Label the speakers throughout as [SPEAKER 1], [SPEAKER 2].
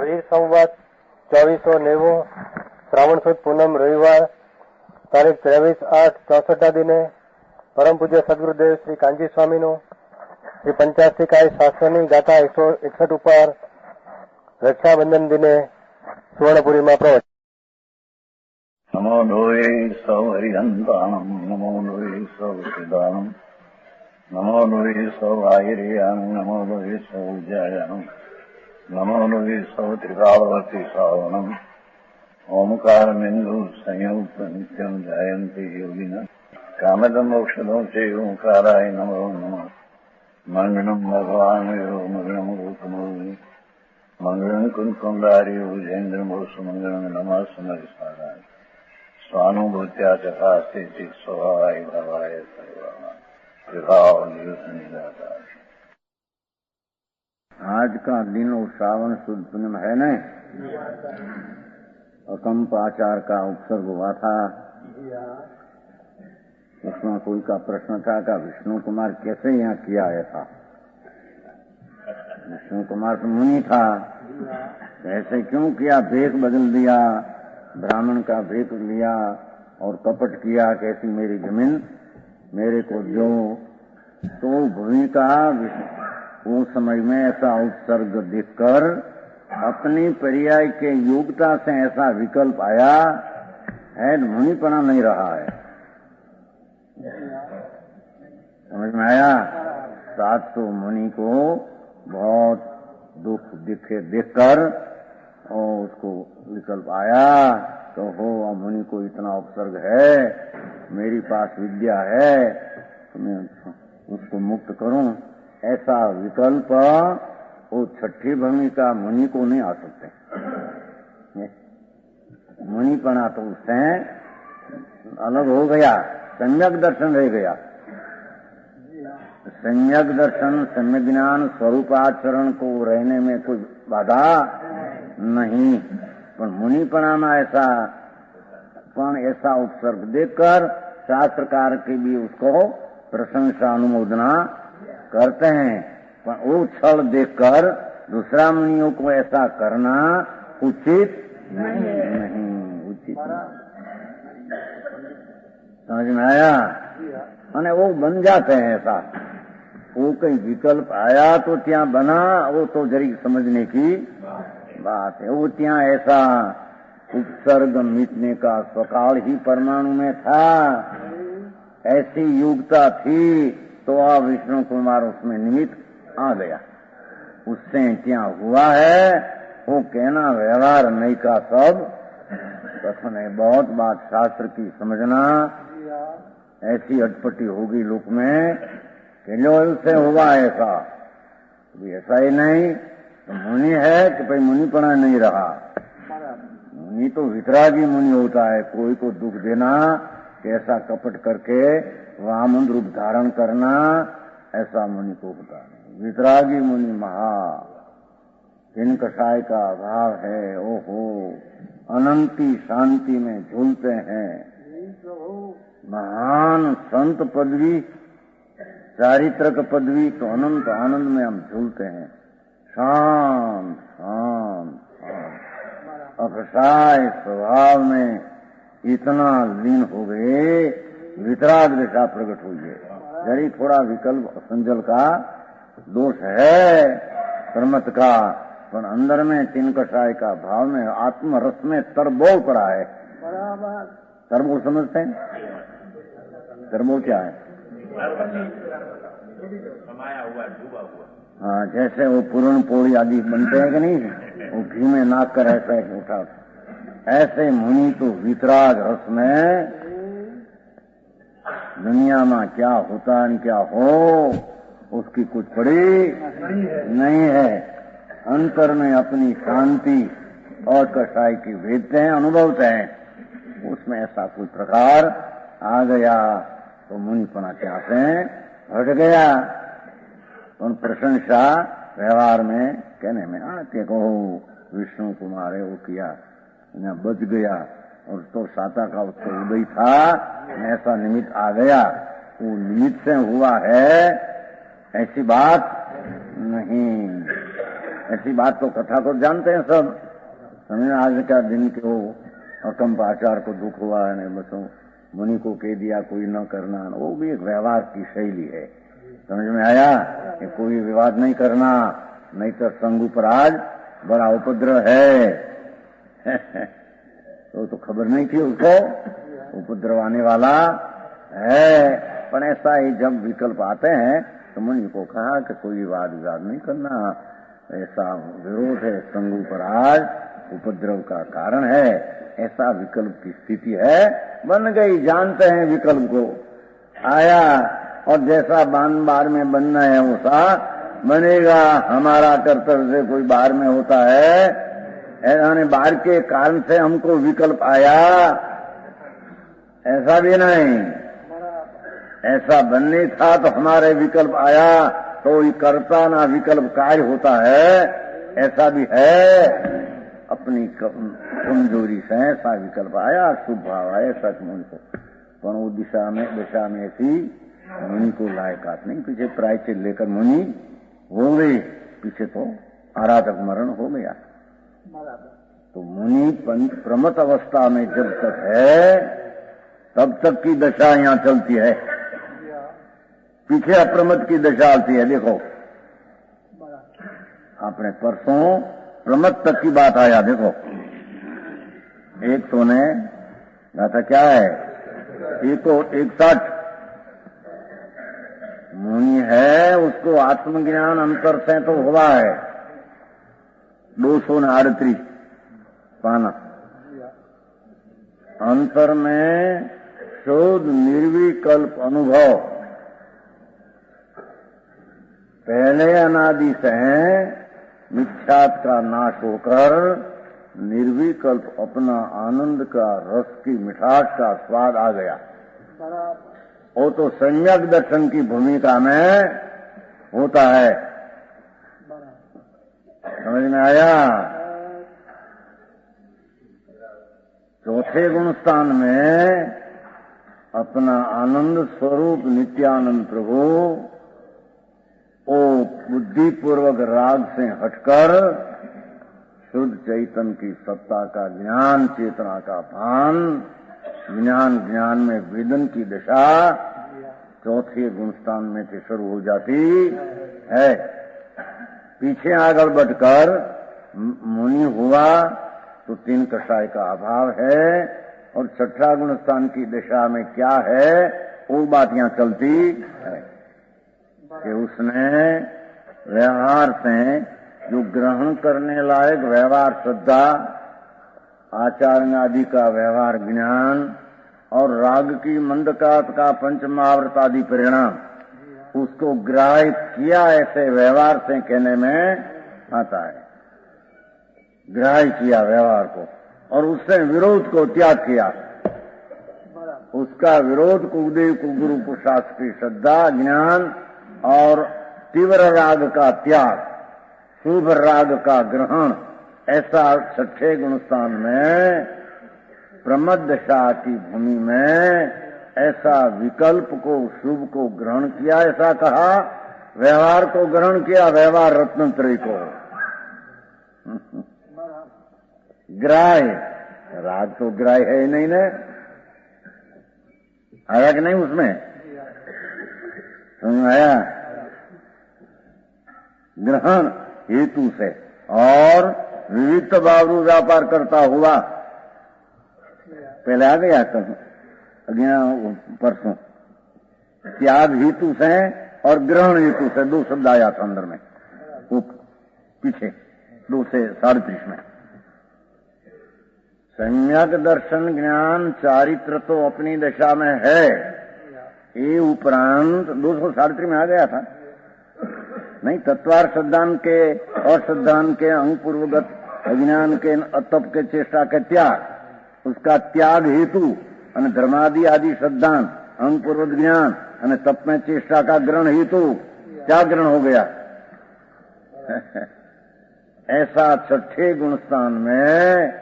[SPEAKER 1] વીર સંવત 2490 શ્રાવણ સુદ પૂનમ રવિવાર તારીખ 23/8/64 દિને પરમ પૂજ્ય સદગુરુદેવ શ્રી કાંજી સ્વામીનું શ્રી 85 કાય શાસ્ત્રની ગાથા 161 ઉપર રક્ષાબંધન દિને સુવર્ણપુરીમાં પ્રવચન.
[SPEAKER 2] નમો લોહે સૌ હરિહંતાણમ નમો લોહે સૌ સિદાનમ નમો લોહે સૌ આયર્યાણમ નમો લોહે સૌ જયાણમ નમો લોહે સૌ ત્રિકાળવતી શ્રાવણમ ઓમકારમેન્દુ સંયુક્ત નિત્યમ જાયંતિ યોગિન કામદમ મોક્ષદો છે ઓંકારાય નમો નમઃ. મંગળમ ભગવાન મંગળમ રૂપમોહિ મંગળમ કુંકુંડાર્યો જૈન્દ્રમો સુમંગળમ નમઃ સમરિસારાય स्वानुभूत्या चकास्ते स्वभावाय भवाय सर्वमा विभाव निजाता. आज का दिन वो श्रावण शुद्ध पूनम है न, अकंप आचार का उपसर्ग हुआ था. उसमें कोई का प्रश्न था कि विष्णु कुमार कैसे यहाँ किया आया था. विष्णु कुमार तो मुनि था, ऐसे क्यों किया, भेष बदल दिया, ब्राह्मण का भेष लिया और कपट किया, कैसी मेरी जमीन मेरे को जो. तो भूमि का उस समय में ऐसा उत्सर्ग देखकर अपनी पर्याय के योग्यता से ऐसा विकल्प आया है, मुनिपना नहीं रहा है. समझ में आया. साथ तो मुनि को बहुत दुख देखकर और उसको विकल्प आया तो हो मुनि को इतना उपसर्ग है, मेरी पास विद्या है तो मैं उसको मुक्त करूं. ऐसा विकल्प वो छठी भूमिका मुनि को नहीं आ सकते. मुनिपना तो उससे अलग हो गया, सम्यक दर्शन रह गया. सम्यक दर्शन, सम्यक ज्ञान, स्वरूपाचरण को रहने में कोई बाधा नहीं, पर मुनिपना ऐसा उपसर्ग देखकर शास्त्रकार के भी उसको प्रशंसा अनुमोदना करते हैं. पर वो छल देखकर दूसरा मुनियों को ऐसा करना उचित नहीं, उचित नहीं. समझ में आया. અને वो बन जाते हैं ऐसा. वो कहीं विकल्प आया तो ત્યાં बना, वो तो जरी समझने की बात है. वो ત્યાં ऐसा उपसर्ग मिटने का स्वकाल ही परमाणु में था, ऐसी योग्यता थी तो आ विष्णु कुमार उसमें निमित्त आ गया. उससे क्या हुआ है वो कहना व्यवहार नहीं का सब कथन है. बहुत बात शास्त्र की समझना. ऐसी अटपटी होगी लोक में कि जो उससे हुआ ऐसा, ऐसा ही नहीं तो मुनि है कि भाई मुनिपना नहीं रहा. मुनि तो वितरागी मुनि होता है. कोई को दुख देना, कैसा कपट करके वामन रूप धारण करना, ऐसा मुनि को होता है. वितरागी मुनि महा जिन कषाय का अभाव है, ओहो अनंती शांति में झूलते हैं. महान संत पदवी, चारित्रक पदवी तो अनंत आनंद में हम झूलते हैं. शांत शांत शांत अकषाय स्वभाव में इतना लीन हो गए, वितराग दशा प्रकट हुई है. जरी थोड़ा विकल्प संजल का दोष है प्रमत का, पर अंदर में तीन कषाय का भाव में आत्मरस में तरबोल पड़ा है. तरबोल समझते हैं? तरबोल क्या है? हाँ, जैसे वो पूर्ण पोड़ी आदि बनते हैं कि नहीं, वो घी में नाक कर ऐसा उठा, ऐसे मुनि तो वितराग रस में दुनिया में क्या होता है क्या हो उसकी कुछ पड़ी नहीं है. अंतर में अपनी शांति और कषाय की वेदते हैं, अनुभवते हैं. उसमें ऐसा कोई प्रकार आ गया तो मुनिपना क्या से हट गया. उन प्रशंसा व्यवहार में कहने में आते को विष्णु कुमार है वो किया, बच गया. और तो साता का उसको उदय था, ऐसा निमित्त आ गया. वो निमित्त से हुआ है ऐसी बात नहीं. ऐसी बात तो कथा को जानते हैं सब। समझ आज का दिन के वो अकम्प आचार को दुख हुआ है, बस मुनि को कह दिया कोई न करना, वो भी एक व्यवहार की शैली है। समझ में आया कि कोई विवाद नहीं करना, नहीं तो संग पर आज बड़ा उपद्रव है। तो खबर नहीं थी उसको, उपद्रव आने वाला है। पर ऐसा ही जब विकल्प आते हैं तो मुनि को कहा कि कोई विवाद नहीं करना, ऐसा विरोध है, संग पर आज उपद्रव का कारण है, ऐसा विकल्प की स्थिति है। बन गई, जानते हैं विकल्प को, आया और जैसा बार में बनना है वैसा बनेगा। हमारा कर्तव्य से कोई बाहर में होता है, यानी बाहर के कारण से हमको विकल्प आया, ऐसा भी नहीं। ऐसा बनने था तो हमारे विकल्प आया, तो कर्ता ना विकल्प कार्य होता है, ऐसा भी है। अपनी कमजोरी से ऐसा विकल्प आया, शुभ भाव आया सचमुच को, पर वो दिशा में ऐसी मुनि को लायकात नहीं। पीछे प्रायश्चित लेकर मुनि हो गए, पीछे तो आराधक मरण हो गया। तो मुनि प्रमत अवस्था में जब तक है तब तक की दशा यहाँ चलती है, पीछे अप्रमत की दशा आती है। देखो आपने परसों प्रमत तक की बात आया, देखो एक तो ने था क्या है, एक तो 61 मुनि है, उसको आत्मज्ञान अंतर से तो हुआ है 238 पाना। अंतर में शोध निर्विकल्प अनुभव पहले अनादि से मिथ्यात का नाश होकर निर्विकल्प अपना आनंद का रस की मिठास का स्वाद आ गया। वो तो सम्यक दर्शन की भूमिका में होता है। समझ में आया? चौथे गुण स्थान में अपना आनंद स्वरूप नित्यानंद प्रभु ओ बुद्धि पूर्वक राग से हटकर शुद्ध चैतन्य की सत्ता का ज्ञान, चेतना का भान, ज्ञान में वेदन की दशा चौथे गुणस्थान में से शुरू हो जाती है। पीछे आगे बढ़कर मुनि हुआ तो 3 कषाय का अभाव है, और छठा गुणस्थान की दशा में क्या है वो बात यहाँ चलती है कि उसने व्यवहार से जो ग्रहण करने लायक व्यवहार श्रद्धा, आचार्य आदि का व्यवहार ज्ञान और राग की मंदकात का पंचमावृत आदि परिणाम, उसको ग्राह्य किया ऐसे व्यवहार से कहने में आता है। ग्राह्य किया व्यवहार को और उससे विरोध को त्याग किया। उसका विरोध कुलदेव को गुरु को शास्त्र की श्रद्धा, ज्ञान और तीव्र राग का त्याग, शुभ राग का ग्रहण, ऐसा छठे गुणस्थान में प्रमद दशा की भूमि में ऐसा विकल्प को, शुभ को ग्रहण किया, ऐसा कहा। व्यवहार को ग्रहण किया, व्यवहार रत्नत्रय को। ग्राह्य, राग तो ग्राह्य है ही नहीं ना, आया कि नहीं उसमें? समझ आया? ग्रहण हेतु से और विविध बावरू व्यापार करता हुआ, पहले आ गया कल अज्ञा परसों, त्याग हेतु से और ग्रहण हेतु से 2 शब्द आया था अंदर में, वो पीछे 2 से 37 में। सम्यक दर्शन ज्ञान चारित्र तो अपनी दशा में है, ये उपरांत 237 में आ गया था नहीं। तत्वार श्रद्धान के और श्रद्धान के अंग पूर्वगत अज्ञान के अतप के चेष्टा के त्याग, उसका त्याग हेतु અને धर्मादि आदि श्रद्धान अंग पूर्वक ज्ञान અને तप में चेष्टा का ग्रहण हेतु क्या ग्रहण हो गया। ऐसा छठे गुणस्थान में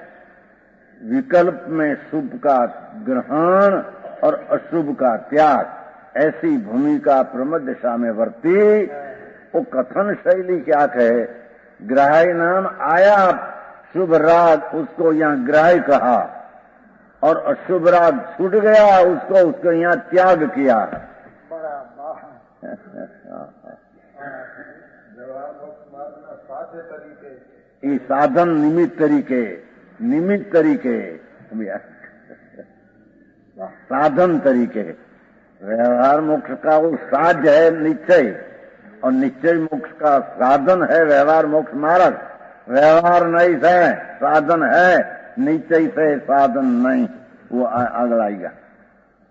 [SPEAKER 2] विकल्प में शुभ का ग्रहण और अशुभ का त्याग, ऐसी भूमिका प्रमद दशा में वर्ती। वो कथन शैली क्या कहे, ग्राही नाम आया शुभ राग, उसको यहाँ ग्राही कहा, और अशुभ राग छूट गया, उसको यहाँ त्याग किया। ये साधन निमित्त तरीके साधन तरीके। व्यवहार मोक्ष का वो साध्य है निश्चय, और निश्चय मोक्ष का साधन है व्यवहार मोक्ष मार्ग। व्यवहार नहीं है साधन है, निश्चय से साधन नहीं। वो आगल आएगा,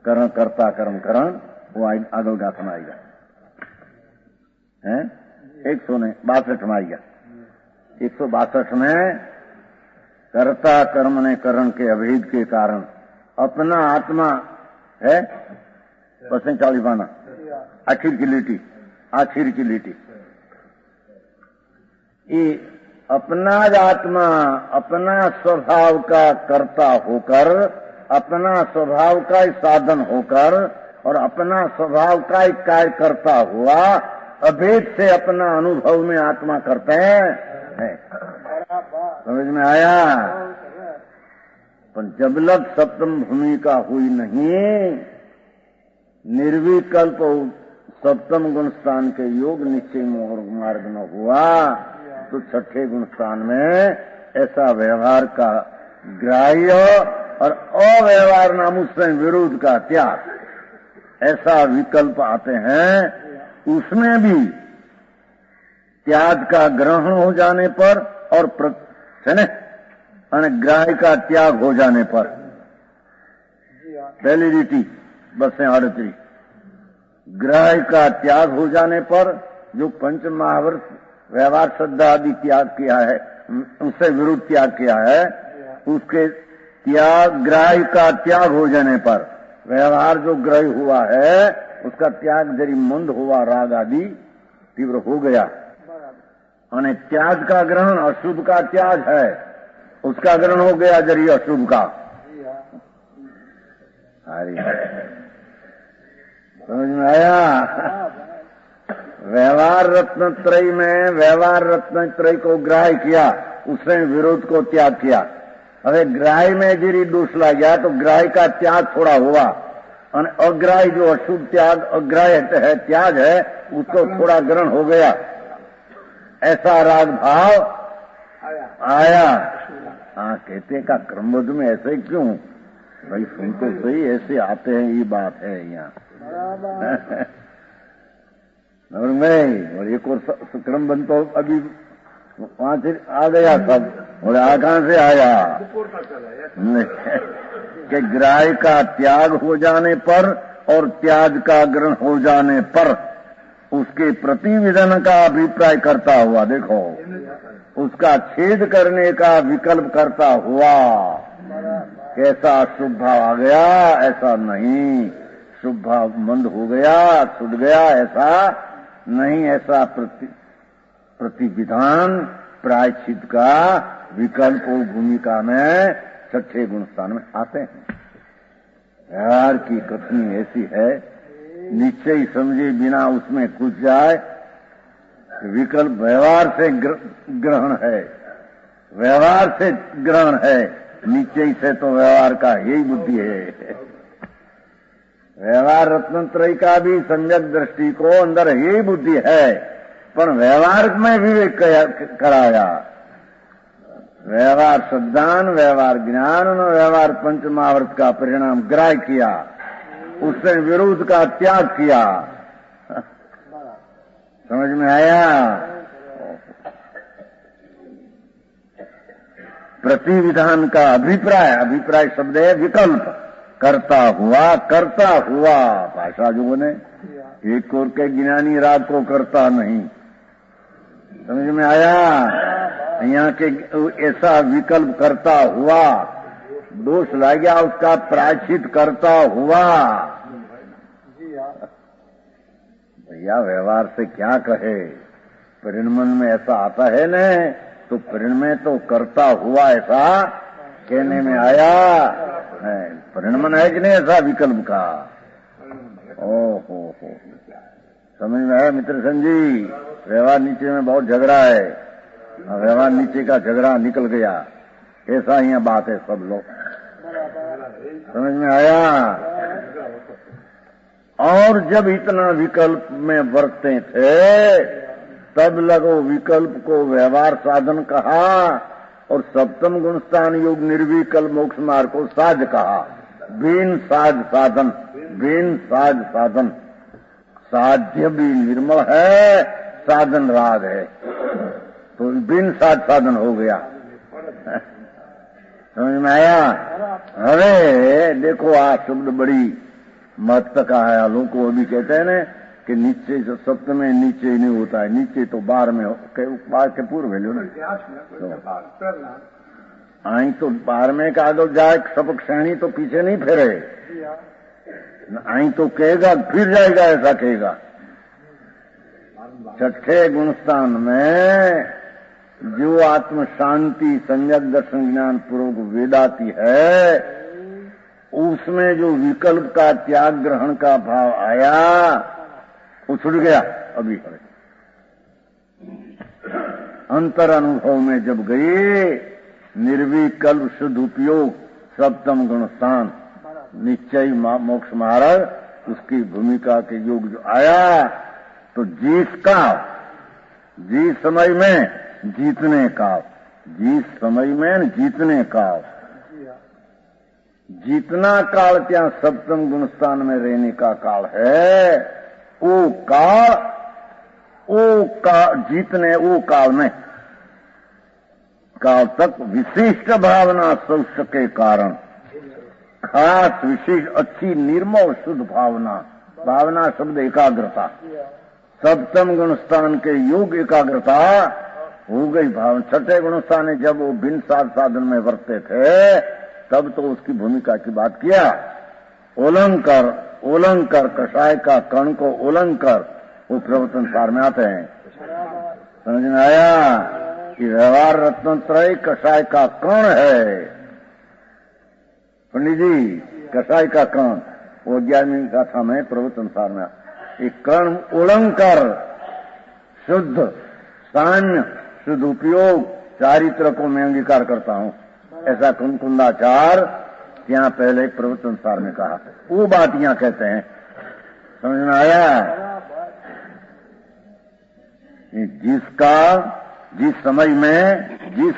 [SPEAKER 2] करण करता कर्म करण, वो आगल गाथन आएगा है 162 में आएगा। 162 में कर्ता कर्म ने करण के अभेद के कारण अपना आत्मा है, बसें 40 पाना आखिर की लिटी ये अपना आत्मा अपना स्वभाव का कर्ता होकर, अपना स्वभाव का साधन होकर, और अपना स्वभाव का एक कार्य करता हुआ अभेद से अपना अनुभव में आत्मा करते हैं। समझ में आया? पर जबलक सप्तम भूमिका हुई नहीं, निर्विकल्प सप्तम गुण स्थान के योग निश्चय मार्ग न हुआ, तो छठे गुण स्थान में ऐसा व्यवहार का ग्राह्य और अव्यवहार नाम उससे विरोध का त्याग, ऐसा विकल्प आते हैं। उसमें भी त्याग का ग्रहण हो जाने पर और ग्राह्य का त्याग हो जाने पर, पहली रीति बसें 38, ग्राह्य का त्याग हो जाने पर जो पंच महावर्ष व्यवहार श्रद्धा आदि त्याग किया है, उससे विरुद्ध त्याग किया है, उसके त्याग ग्राह्य का त्याग हो जाने पर व्यवहार जो ग्रह्य हुआ है उसका त्याग जरी मंद हुआ, राग आदि तीव्र हो गया। और त्याग का ग्रहण अशुभ का त्याग है, उसका ग्रहण हो गया जरी अशुभ का। समझ में आया? व्यवहार रत्न त्रय में व्यवहार रत्न त्रय को ग्राह्य किया, उसने विरोध को त्याग किया। હવે ग्राह्य में जरी दोष लग गया तो ग्राह्य का त्याग थोड़ा हुआ, और अग्राह्य जो अशुभ त्याग अग्राह्य है त्याग है, उसको थोड़ा ग्रहण हो गया। ऐसा राग भाव आया। हाँ, कहते का क्रमबद्ध में ऐसे क्यों भाई? सुन तो सही, ऐसे आते हैं, ये बात है यहाँ। और एक और क्रमबद्ध तो अभी वहां से आ गया सब, और कहां से आया कि ग्राह्य का त्याग हो जाने पर और त्याग का ग्रहण हो जाने पर उसके प्रतिविधान का अभिप्राय करता हुआ, देखो उसका छेद करने का विकल्प करता हुआ, कैसा शुभ भाव आ गया? ऐसा नहीं, शुभ भाव मंद हो गया, छूट गया, ऐसा नहीं। ऐसा प्रतिविधान प्रायश्चित का विकल्प भूमिका में छठे गुण स्थान में आते हैं। व्यवहार की कथनी ऐसी है, निश्चय समझे बिना उसमें घुस जाए, विकल्प व्यवहार से ग्रहण है, व्यवहार से ग्रहण है, निश्चय से तो व्यवहार का यही बुद्धि है। व्यवहार रत्नत्रय का भी सम्यक दृष्टि को अंदर यही बुद्धि है, पर व्यवहार में विवेक कराया। व्यवहार श्रद्धान, व्यवहार ज्ञान और व्यवहार पंचमावर्त का परिणाम ग्राह्य किया, उससे विरोध का त्याग किया। समझ में आया? प्रतिविधान का अभिप्राय शब्द है विकल्प, करता हुआ भाषा जो ने एक और के ज्ञानी राग को करता नहीं। समझ में आया? यहाँ के ऐसा विकल्प करता हुआ, दोष लग गया उसका प्रायश्चित करता हुआ। भैया व्यवहार से क्या कहे, परिणमन में ऐसा आता है न, तो परिणमय तो करता हुआ ऐसा कहने में आया है। परिणमन है कि नहीं ऐसा विकल्प का? ओहो, समझ में आया मित्र संजी? व्यवहार नीचे में बहुत झगड़ा है। व्यवहार नीचे का झगड़ा निकल गया, ऐसा ही बात है सब लोग। समझ में आया? और जब इतना विकल्प में बरतते थे तब लगो विकल्प को व्यवहार साधन कहा और सप्तम गुणस्थान योग निर्विकल्प मोक्ष मार्ग को साध कहा। बिन साध साधन, बिन साध साधन। साध्य भी निर्मल है, साधन राग है, तो बिन साध साधन हो गया। समझ में आया? अरे देखो आ शब्द बड़ी महत्व का है। लोगों को अभी कहते हैं ना कि नीचे जो सप्त में नीचे नहीं होता है, नीचे तो बार में बार के पूर्व वैल्यू ना आई तो बार में का आगे जाए सबक श्रेणी तो पीछे नहीं फेरे, आई तो कहेगा फिर जाएगा, ऐसा कहेगा। छठे गुणस्थान में जो आत्म शांति सम्यक दर्शन ज्ञान पूर्वक वेदाती है, उसमें जो विकल्प का त्याग ग्रहण का भाव आया वो छूट गया। अभी अंतर अनुभव में जब गए निर्विकल्प शुद्ध उपयोग सप्तम गुणस्थान निश्चय मोक्ष मार्ग, उसकी भूमिका के योग जो आया तो जिस समय में जीतने का, जिस समय में जीतने का, जितना काल क्या सप्तम गुणस्थान में रहने का काल है, वो काल जीतने वो काल में काल तक विशिष्ट भावना सौष्ठ के कारण खास विशेष अच्छी निर्मल शुद्ध भावना, भावना शब्द एकाग्रता, सप्तम गुणस्थान के योग एकाग्रता हो गई। भावना छठे गुणस्थान ने जब वो बिन साध साधन में वर्ते थे तब तो उसकी भूमिका की बात किया। ओलंकर कषाय का कण को ओलंकर वो प्रवर्तन सार में आते हैं। समझ में आया कि व्यवहार रत्नत्रय कषाय का कण है। पंडित जी कषाय का कण वो 11वीं गाथा में प्रवर्तन सार में एक कण ओलंकर शुद्ध सान्य शुद्ध उपयोग चारित्र को मैं अंगीकार करता हूं, ऐसा कुंकुंदाचार यहाँ पहले प्रवर्तन सार में कहा। वो बात यहाँ कहते हैं। समझ में आया? जिसका जिस समय में जिस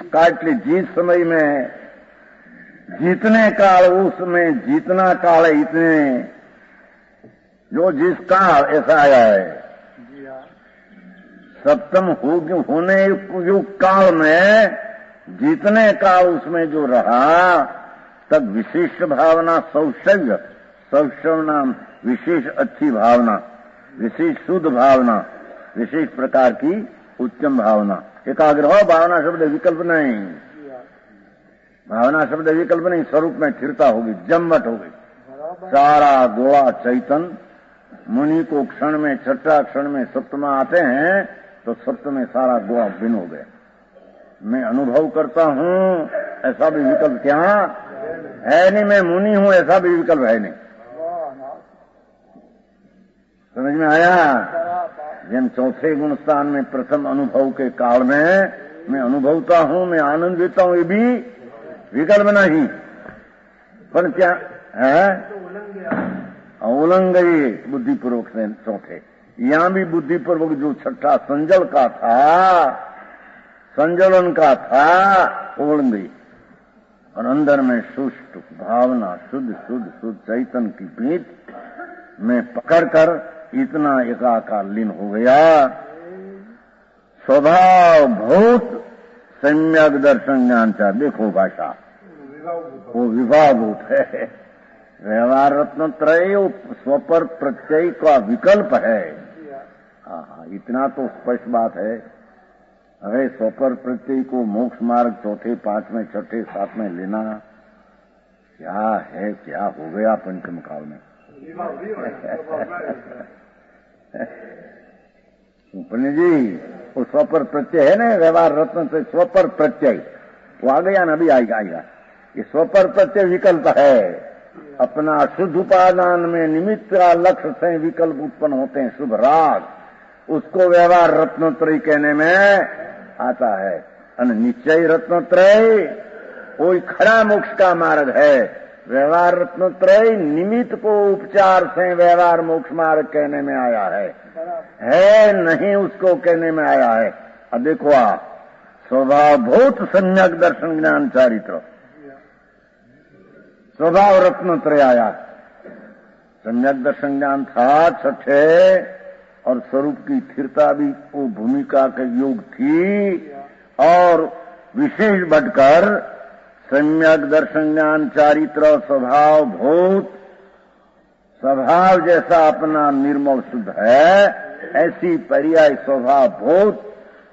[SPEAKER 2] समय में जीतने काल, उसमें जीतना काल है, इतने जो जिस काल ऐसा आया है सप्तम होने युग काल में जीतने काल उसमें जो रहा तब विशिष्ट भावना सौशव्य नाम विशेष अच्छी भावना, विशेष शुद्ध भावना, विशेष प्रकार की उत्तम भावना। एकाग्र हो, भावना शब्द विकल्प नहीं, भावना शब्द विकल्प नहीं, स्वरूप में स्थिरता होगी, जम्मट होगी। सारा गोवा चैतन मुनि को क्षण में छठा क्षण में सप्तमा आते हैं तो सप्तम सारा गोवा भिन्न हो गया। मैं अनुभव करता हूं ऐसा भी विकल्प क्या है नहीं, मैं मुनि हूं ऐसा भी विकल्प है नहीं। समझ में आया? जब चौथे गुणस्थान में प्रथम अनुभव के काल में मैं अनुभवता हूं, मैं आनंद लेता हूं, ये भी विकल्प नहीं। पर क्या है? उलंग गई बुद्धिपूर्वक से चौथे। यहां भी बुद्धिपूर्वक जो छठा संजल का था, संजलन का था, उलंग गई और अंदर में सुष्ट भावना शुद्ध शुद्ध शुद्ध चैतन की पीठ में पकड़कर इतना एकाकार लीन हो गया। स्वभाव भूत सम्यक दर्शन ज्ञान चाह, देखो भाषा वो विभाभूत है। व्यवहार रत्न त्रय स्वपर प्रत्यय का विकल्प है। इतना तो स्पष्ट बात है। अरे स्वपर प्रत्यय को मोक्ष मार्ग चौथे पांचवें छठे सातवें लेना क्या है, क्या हो गया पंचम काल में। पंडित जी वो स्वपर प्रत्यय है ना, व्यवहार रत्न से स्वपर प्रत्यय वो आ गया ना, अभी आएगा। ये स्वपर प्रत्यय विकल्प है। अपना शुद्ध उपादान में निमित्त लक्ष्य से विकल्प उत्पन्न होते हैं, शुभ राग, उसको व्यवहार रत्नत्रयी कहने में आता है। અને નિશ્ચય રત્નत्रय कोई खड़ा मोक्ष का मार्ग है। व्यवहार रत्नत्रय निमित्त को उपचार से व्यवहार मोक्ष मार्ग कहने में आया है नहीं उसको कहने में आया है। अब देखो आप स्वभाव भूत सम्यक दर्शन ज्ञान चारित्र स्वभाव रत्नत्रय आया। सम्यक दर्शन ज्ञान था छठे और स्वरूप की स्थिरता भी वो भूमिका के योग थी और विशेष बढ़कर सम्यक दर्शन ज्ञान चारित्र स्वभाव भूत स्वभाव जैसा अपना निर्मल शुद्ध है ऐसी पर्याय स्वभाव भूत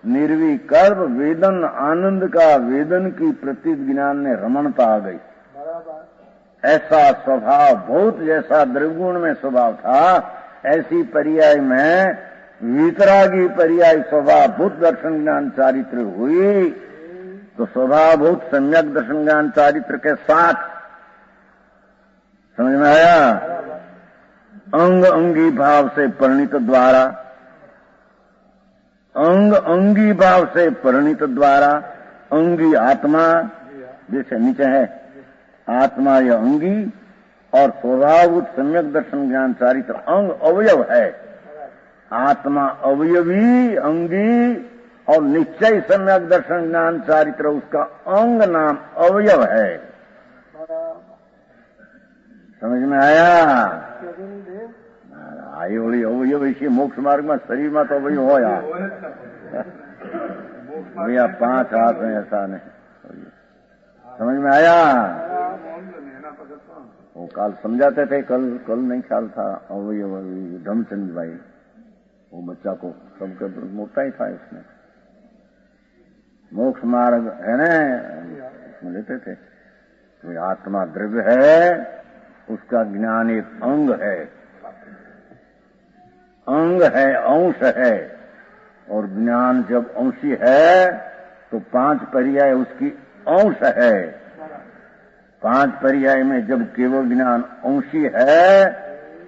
[SPEAKER 2] निर्विकल्प वेदन आनंद का वेदन की प्रतीत ज्ञान में रमणता आ गई। ऐसा स्वभाव भूत जैसा द्रव्यगुण में स्वभाव था ऐसी पर्याय में वितरागी पर्याय स्वभाव भूत दर्शन ज्ञान चारित्र हुई। तो स्वभाव भूत सम्यक दर्शन ज्ञान चारित्र के साथ समझ में आया। अंग अंगी भाव से परिणित द्वारा अंग अंगी भाव से परिणित द्वारा अंगी आत्मा जैसे नीचे है आत्मा या अंगी और स्वभाव सम्यक दर्शन ज्ञान चारित्र अंग अवयव है। आत्मा अवयवी अंगी और निश्चय सम्यक दर्शन ज्ञान चारित्र उसका अंग नाम अवयव है। समझ में आया। आयोली अवयव इसी मोक्ष मार्ग में शरीर में तो अवयव हो यार भैया 5 हाथ में ऐसा नहीं। समझ में आया। वो काल समझाते थे कल नहीं ख्याल था अवयव धमचंद भाई वो बच्चा को सबका मोटा ही था इसमें मोक्ष मार्ग है ना उसमें लेते थे। तो आत्मा द्रव्य है उसका ज्ञान एक अंग है अंश है और ज्ञान जब अंशी है तो 5 पर्याय उसकी अंश है। 5 पर्याय में जब केवल ज्ञान अंशी है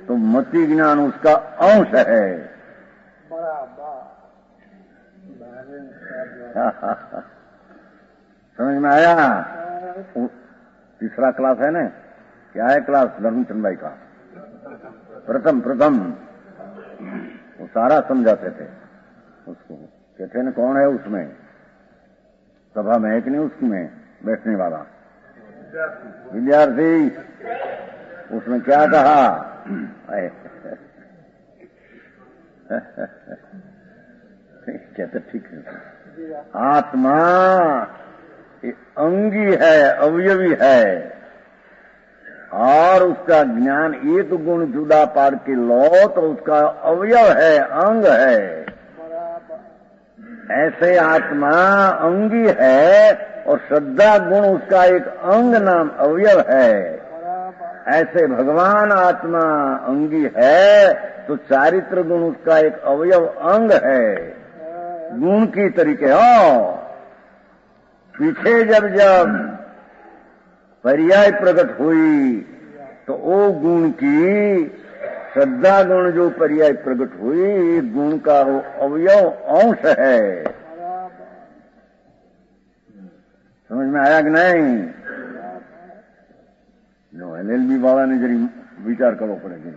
[SPEAKER 2] तो मति ज्ञान उसका अंश है। समझ में आया। तीसरा क्लास है ना क्या है क्लास धर्मचंद भाई का प्रथम वो सारा समझाते थे उसको कहते न कौन है उसमें सभा में है कि नहीं उसमें बैठने वाला विद्यार्थी उसमें क्या कहा कहते ठीक है आत्मा अंगी है अवयवी है और उसका ज्ञान एक गुण जुदा पार के लो तो उसका अवयव है अंग है। ऐसे आत्मा अंगी है और श्रद्धा गुण उसका एक अंग नाम अवयव है। ऐसे भगवान आत्मा अंगी है तो चारित्र गुण उसका एक अवयव अंग है। गुण की तरीके हो पीछे जब पर्याय प्रकट हुई तो वो गुण की श्रद्धा गुण जो पर्याय प्रकट हुई गुण का वो अवयव अंश है। समझ में आया कि नहीं। जो एलएलबी वाला ने जरी विचार करવો પડે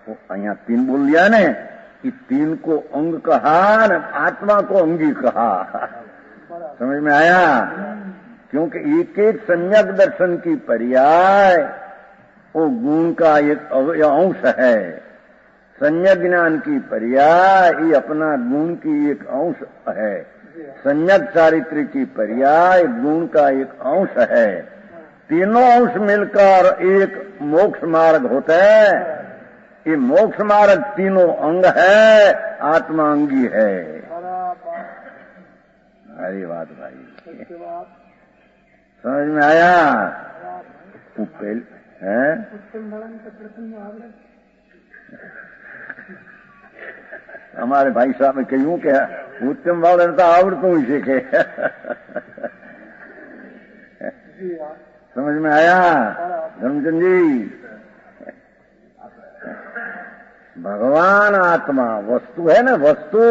[SPEAKER 2] तो अहियां 3 बोल लिया ने कि 3 को अंग कहा न आत्मा को अंगी कहा। समझ में आया। क्योंकि एक एक सम्यक दर्शन की पर्याय वो गुण का एक अंश है। सम्यक ज्ञान की पर्याय ये अपना गुण की एक अंश है। सम्यक चारित्र की पर्याय गुण का एक अंश है। तीनों अंश मिलकर एक मोक्ष मार्ग होता है। ये मोक्ष मार्ग तीनों अंग है आत्मा अंगी है। अरे बात भाई समझ में आया। है हमारे भाई साहब ने कहूं कि उत्तम वाले तो आवड़तू ही सीखे। समझ में आया धर्मचंद जी। भगवान आत्मा वस्तु है ना, वस्तु,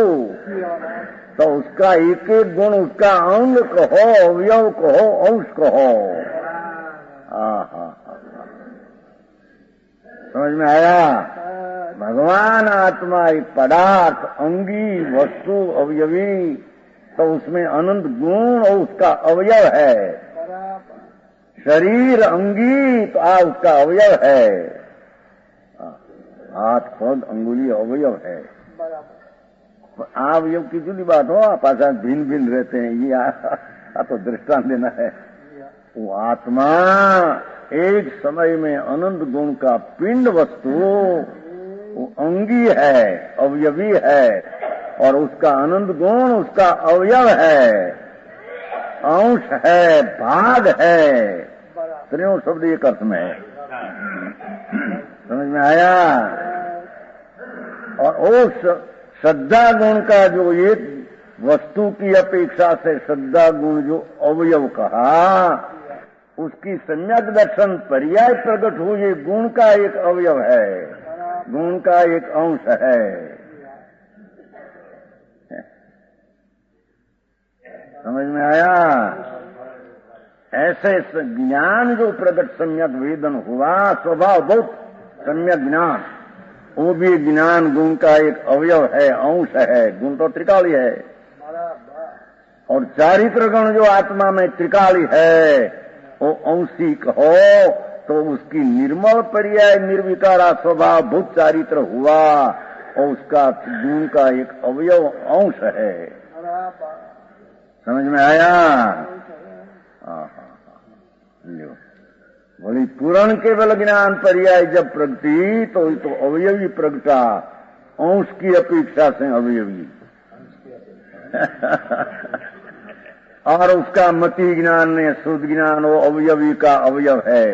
[SPEAKER 2] तो उसका एक एक गुण, उसका अंग कहो, अवयव कहो, अंश कहो। समझ में आया? भगवान आत्मा एक पदार्थ, अंगी, वस्तु, अवयवी, तो उसमें अनंत गुण और उसका अवयव है। शरीर अंगी तो उसका अवयव है। हाथ, पग, अंगुली अवयव है। अवयव की जुदी बात हो, पासा भिन्न भिन्न रहते हैं, ये तो दृष्टांत देना है। वो आत्मा एक समय में अनंत गुण का पिंड वस्तु, वो अंगी है, अवयवी है, और उसका अनंत गुण उसका अवयव है, अंश है, भाग है। त्रियों शब्द एक अर्थ में है। समझ में आया? और उस श्रद्धा गुण का जो एक वस्तु की अपेक्षा से श्रद्धा गुण जो अवयव कहा, उसकी सम्यक दर्शन पर्याय प्रकट हुए गुण का एक अवयव है, गुण का एक अंश है। समझ में आया? ऐसे ज्ञान जो प्रकट सम्यक वेदन हुआ, स्वभाव बहुत सम्यक ज्ञान, वो भी ज्ञान गुण का एक अवयव है, अंश है। गुण तो त्रिकाली है, और चारित्र गुण जो आत्मा में त्रिकाली है, वो अंशी कहो तो उसकी निर्मल पर्याय निर्विकारा स्वभाव भूत चारित्र हुआ, और उसका गुण का एक अवयव अंश है। समझ में आया? लो, बोली पूर्ण केवल ज्ञान पर्याय जब प्रगति, तो अवयवी प्रगटा, अंश की अपेक्षा से अवयवी। और उसका मति ज्ञान में शुद्ध ज्ञान वो अवयवी का अवयव है,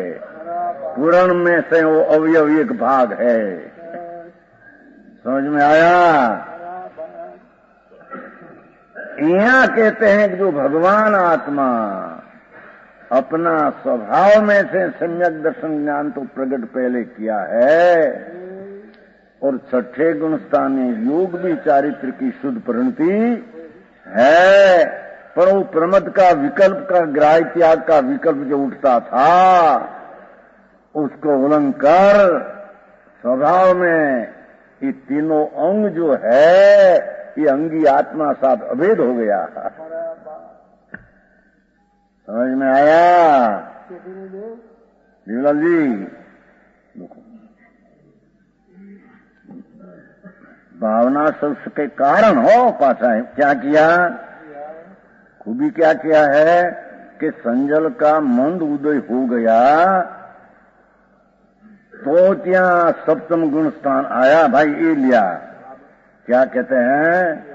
[SPEAKER 2] पूर्ण में से वो अवयव एक भाग है। समझ में आया? यहाँ कहते हैं कि जो भगवान आत्मा अपना स्वभाव में से सम्यक दर्शन ज्ञान तो प्रकट पहले किया है, और छठे गुण स्थानीय योग भी चारित्र की शुद्ध परिणति है, पर वो प्रमद का विकल्प का ग्राह्य त्याग का विकल्प जो उठता था, उसको उल्लंघन कर स्वभाव में ये तीनों अंग जो है, ये अंगी आत्मा साथ अभेद हो गया। समझ में आया? जीवलाल जी, भावना सब के कारण हो पासा है। क्या किया? खूबी क्या किया है कि संजल का मंद उदय हो गया, तो त्या सप्तम गुण स्थान आया। भाई ये लिया, क्या कहते हैं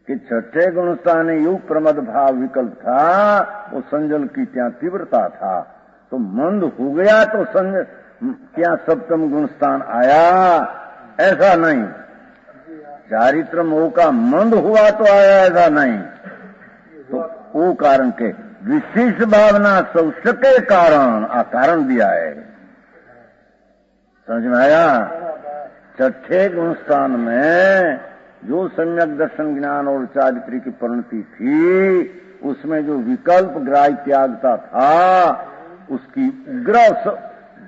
[SPEAKER 2] कि छठे गुण स्थान युग प्रमद भाव विकल्प था, वो संजल की त्या तीव्रता था, तो मंद हो गया तो क्या सप्तम गुण स्थान आया, ऐसा नहीं। चारित्र मोह का मंद हुआ तो आया, ऐसा नहीं। तो वो कारण के विशेष भावना सौष के कारण कारण दिया है। समझ में आया? छठे गुण स्थान में जो सम्यक दर्शन ज्ञान और चारित्री की परिणति थी, उसमें जो विकल्प ग्राह्य त्यागता था, उसकी उग्र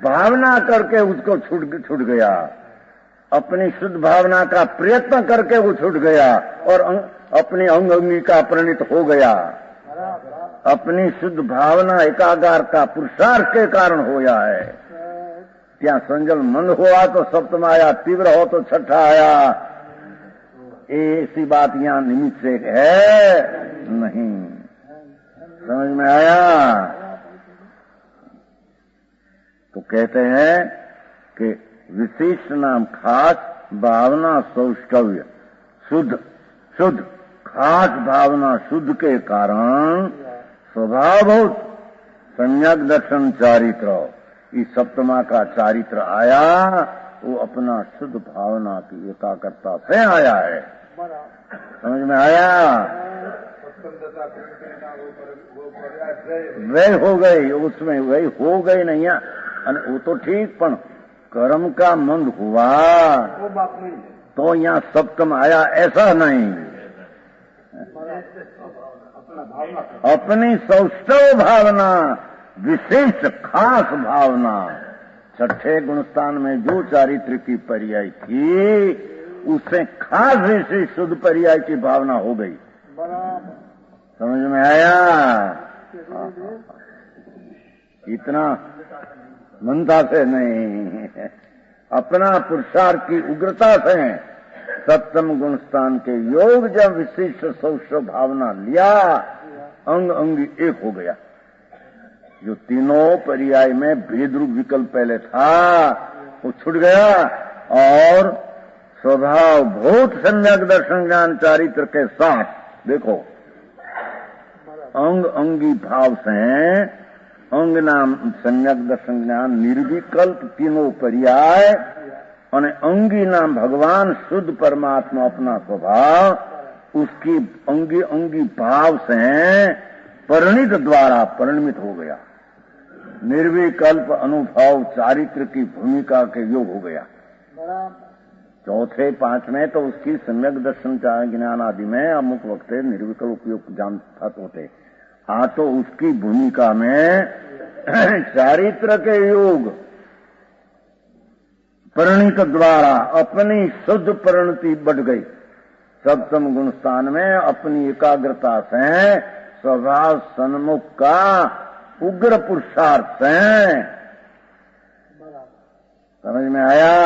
[SPEAKER 2] भावना करके उसको छूट गया। अपनी शुद्ध भावना का प्रयत्न करके वो छूट गया, और अपनी अंगी का परिणित हो गया। अपनी शुद्ध भावना एकागार का पुरुषार्थ के कारण होया है। क्या संजल मंद हुआ तो सप्तम आया, तीव्र हो तो छठा आया, ऐसी बात यहाँ निमित्त से है नहीं। समझ में आया? तो कहते हैं कि विशेष नाम खास भावना सौष्ठव्य, शुद्ध खास भावना शुद्ध के कारण स्वभावभूत सम्यक दर्शन चारित्र, इस सप्तमा का चारित्र आया, वो अपना शुद्ध भावना की एकाग्रता से आया है। समझ में आया? वे हो गई उसमें, वही हो गई नहीं, वो तो ठीक, पण कर्म का मंद हुआ
[SPEAKER 3] वो बात नहीं है।
[SPEAKER 2] तो यहाँ सप्तम आया, ऐसा नहीं।
[SPEAKER 3] अपना भावना कर।
[SPEAKER 2] अपनी सौष्ठव भावना, विशेष खास भावना। छठे गुणस्थान में जो चारित्र की पर्याय थी उससे खास विशेष शुद्ध पर्याय की भावना हो गई।
[SPEAKER 3] बराबर
[SPEAKER 2] समझ में आया? इतना मनता से नहीं, अपना पुरुषार्थ की उग्रता से सप्तम गुण स्थान के योग जब विशिष्ट सौष्ठव भावना लिया, अंग अंगी एक हो गया। जो तीनों पर्याय में भेद रूप विकल्प पहले था वो छूट गया और स्वभाव भूत सम्यक दर्शन ज्ञान चारित्र के साथ देखो अंग अंगी भाव से अंग नाम सम्यक दर्शन ज्ञान निर्विकल्प तीनों पर्याय और अंगी नाम भगवान शुद्ध परमात्मा अपना स्वभाव उसकी अंगी अंगी भाव से परिणित द्वारा परिणमित हो गया। निर्विकल्प अनुभव चारित्र की भूमिका के योग हो गया। चौथे पांचवें तो उसकी सम्यक दर्शन ज्ञान आदि में अमुक वक्त निर्विकल्प उपयोग जानता होते। हाँ तो उसकी भूमिका में चारित्र के योग परिणित द्वारा अपनी शुद्ध परिणति बढ़ गई। सप्तम गुण स्थान में अपनी एकाग्रता से स्वभाव सन्मुख का उग्र पुरुषार्थ से समझ में आया?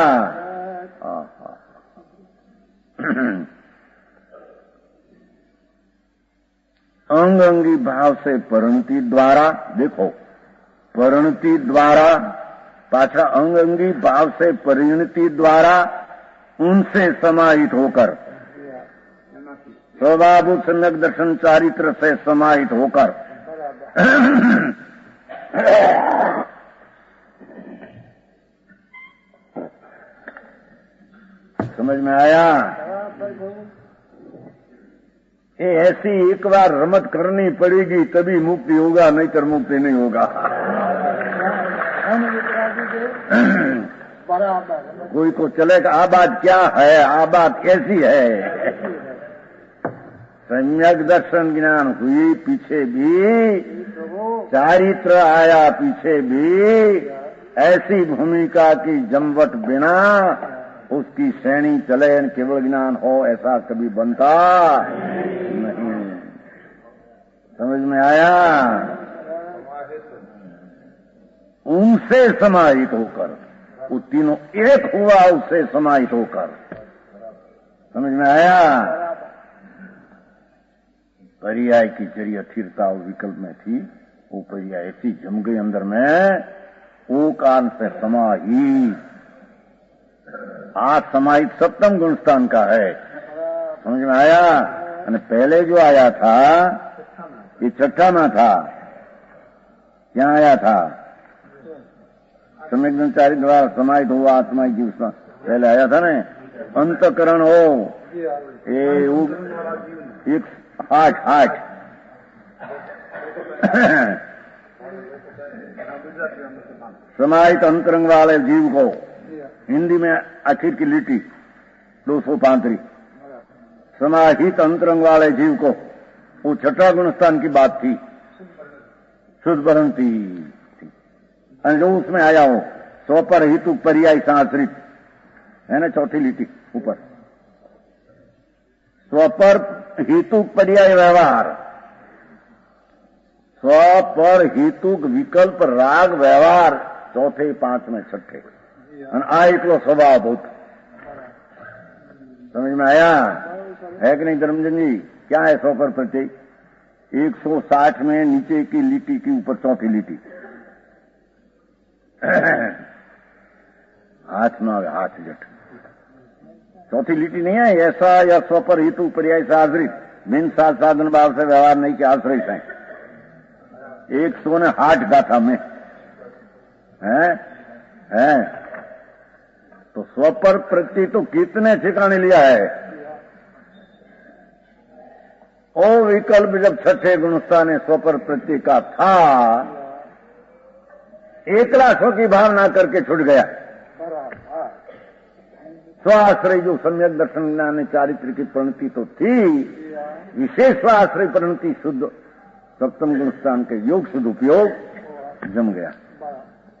[SPEAKER 2] अंग अंगी भाव से परिणति द्वारा देखो, परिणति द्वारा पाछा अंग अंगी भाव से परिणति द्वारा उनसे समाहित होकर स्वभाव सम्यक दर्शन चारित्र से समाहित होकर समझ में आया? ये ऐसी एक बार रमत करनी पड़ेगी तभी मुक्ति होगा, नहीं तो मुक्ति नहीं होगा। कोई को चलेगा आ बात क्या है, आ बात कैसी है। सम्यक दर्शन ज्ञान हुई पीछे भी, चारित्र आया पीछे भी, ऐसी भूमिका की जमवट बिना उसकी श्रेणी चले केवल ज्ञान हो ऐसा कभी बनता नहीं। समझ में आया? उनसे समाहित होकर वो तीनों एक हुआ, उससे समाहित होकर। समझ में आया? पर्याय की जरी अस्थिरता और विकल्प में थी, वो पर्याय ऐसी जम गई अंदर में, वो कान से समाहित। आज समाहित सप्तम गुणस्थान का है। समझ में आया? और पहले जो आया था ये छठा में था। क्या आया था? सम्यक चारित्र द्वारा समाहित हुआ आत्मा की उसमें पहले आया था ना, अंतकरण हो ये एक हाट समाहित अंतरंग वाले जीव को हिंदी में आखिर की लिटी 235 समाहित अंतरंग वाले जीव को वो छठा गुणस्थान की बात थी, शुद्ध बरंती थी। जो उसमें आया हो स्वपर हितु पर्याय आश्रित है ना, चौथी लिटी ऊपर स्वपर हेतु पर्याय व्यवहार, स्वपर हेतु विकल्प राग व्यवहार चौथे पांचवें छठे आ एकलो स्वभाव बहुत। समझ में आया है कि नहीं धर्मजन जी? क्या है स्वपर प्रत्यय? 160 में नीचे की लिटी की ऊपर चौथी लिटी हाथ में हाथ जट चौथी लिटी नहीं है। ऐसा या स्वपर हेतु पर्याय से आश्रित बिन साध साधन भाव से व्यवहार नहीं के आश्रय है। 108 गाथा में है तो स्वपर प्रत्यय तो कितने ठिकाने लिया है। ओ विकल्प जब छठे गुणस्थान स्वपर प्रत्यय का था, एकला स्व की भावना करके छूट गया। स्वाश्रय जो सम्यक दर्शन ज्ञान चारित्र की परिणति तो थी, विशेष स्वाश्रय परिणति शुद्ध सप्तम गुण स्थान के योग शुद्ध उपयोग जम गया।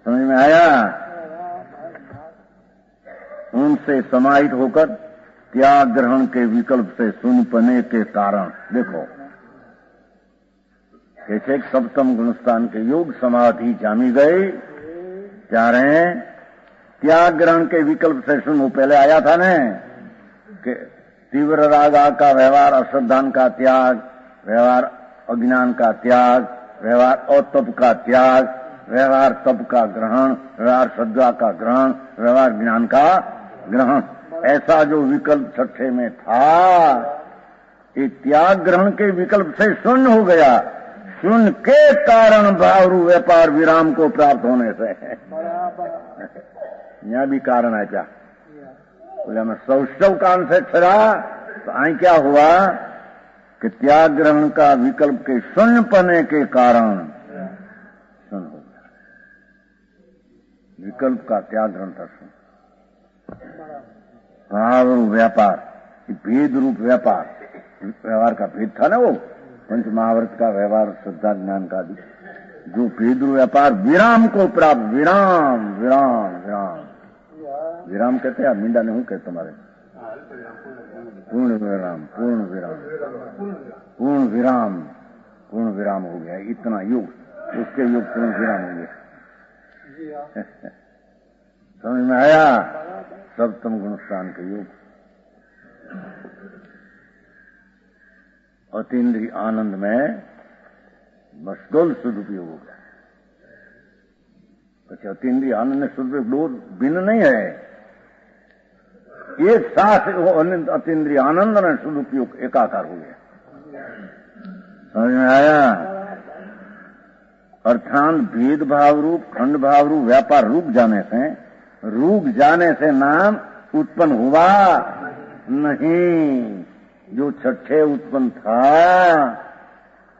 [SPEAKER 2] समझ में आया? उनसे समाहित होकर त्याग ग्रहण के विकल्प से शून्यपने के कारण देखो, कैसे सप्तम गुणस्थान के योग समाधि जामी गए, क्या रहे? त्याग ग्रहण के विकल्प से शून्य पहले आया था न कि तीव्र रागा का व्यवहार, अश्रद्धान का त्याग, व्यवहार अज्ञान का त्याग, व्यवहार अतप का त्याग, व्यवहार तप का ग्रहण, व्यवहार श्रद्धा का ग्रहण, व्यवहार ज्ञान का ग्रहण, ऐसा जो विकल्प छठे में था, ये त्याग ग्रहण के विकल्प से शून्य हो गया। शून्य के कारण भावरू व्यापार विराम को प्राप्त होने से यहाँ भी कारण है क्या? बोले मैं सौष्ठव कान से छड़ा तो आई क्या हुआ कि त्याग ग्रहण का विकल्प के शून्यपने के कारण शून्य हो गया। विकल्प का त्याग ग्रहण था शून्य। भाव व्यापार, भेद रूप व्यापार, व्यवहार का भेद था ना वो पंच महाव्रत का व्यवहार, श्रद्धा ज्ञान का भी जो भेद रूप व्यापार विराम को प्राप्त, विराम विराम विराम विराम कहते हैं। मींडा ने हूं कहते तुम्हारे पूर्ण विराम, पूर्ण विराम, पूर्ण विराम, पूर्ण विराम हो गया। इतना योग, उसके योग पूर्ण विराम हो गया। समझ में आया? सप्तम गुणस्थान के योग अतीन्द्रिय आनंद में मशगुल सदुपयोग हो गया। अच्छा, अतीन्द्रिय आनंद में सदुपयोग दो भिन्न नहीं है, एक साथ अतीन्द्रिय आनंद और सदुपयोग एकाकार हो गया। समझ में आया? अर्थात भेदभाव रूप, खंड भाव रूप व्यापार रुक जाने से नाम उत्पन्न हुआ नहीं। जो छठे उत्पन्न था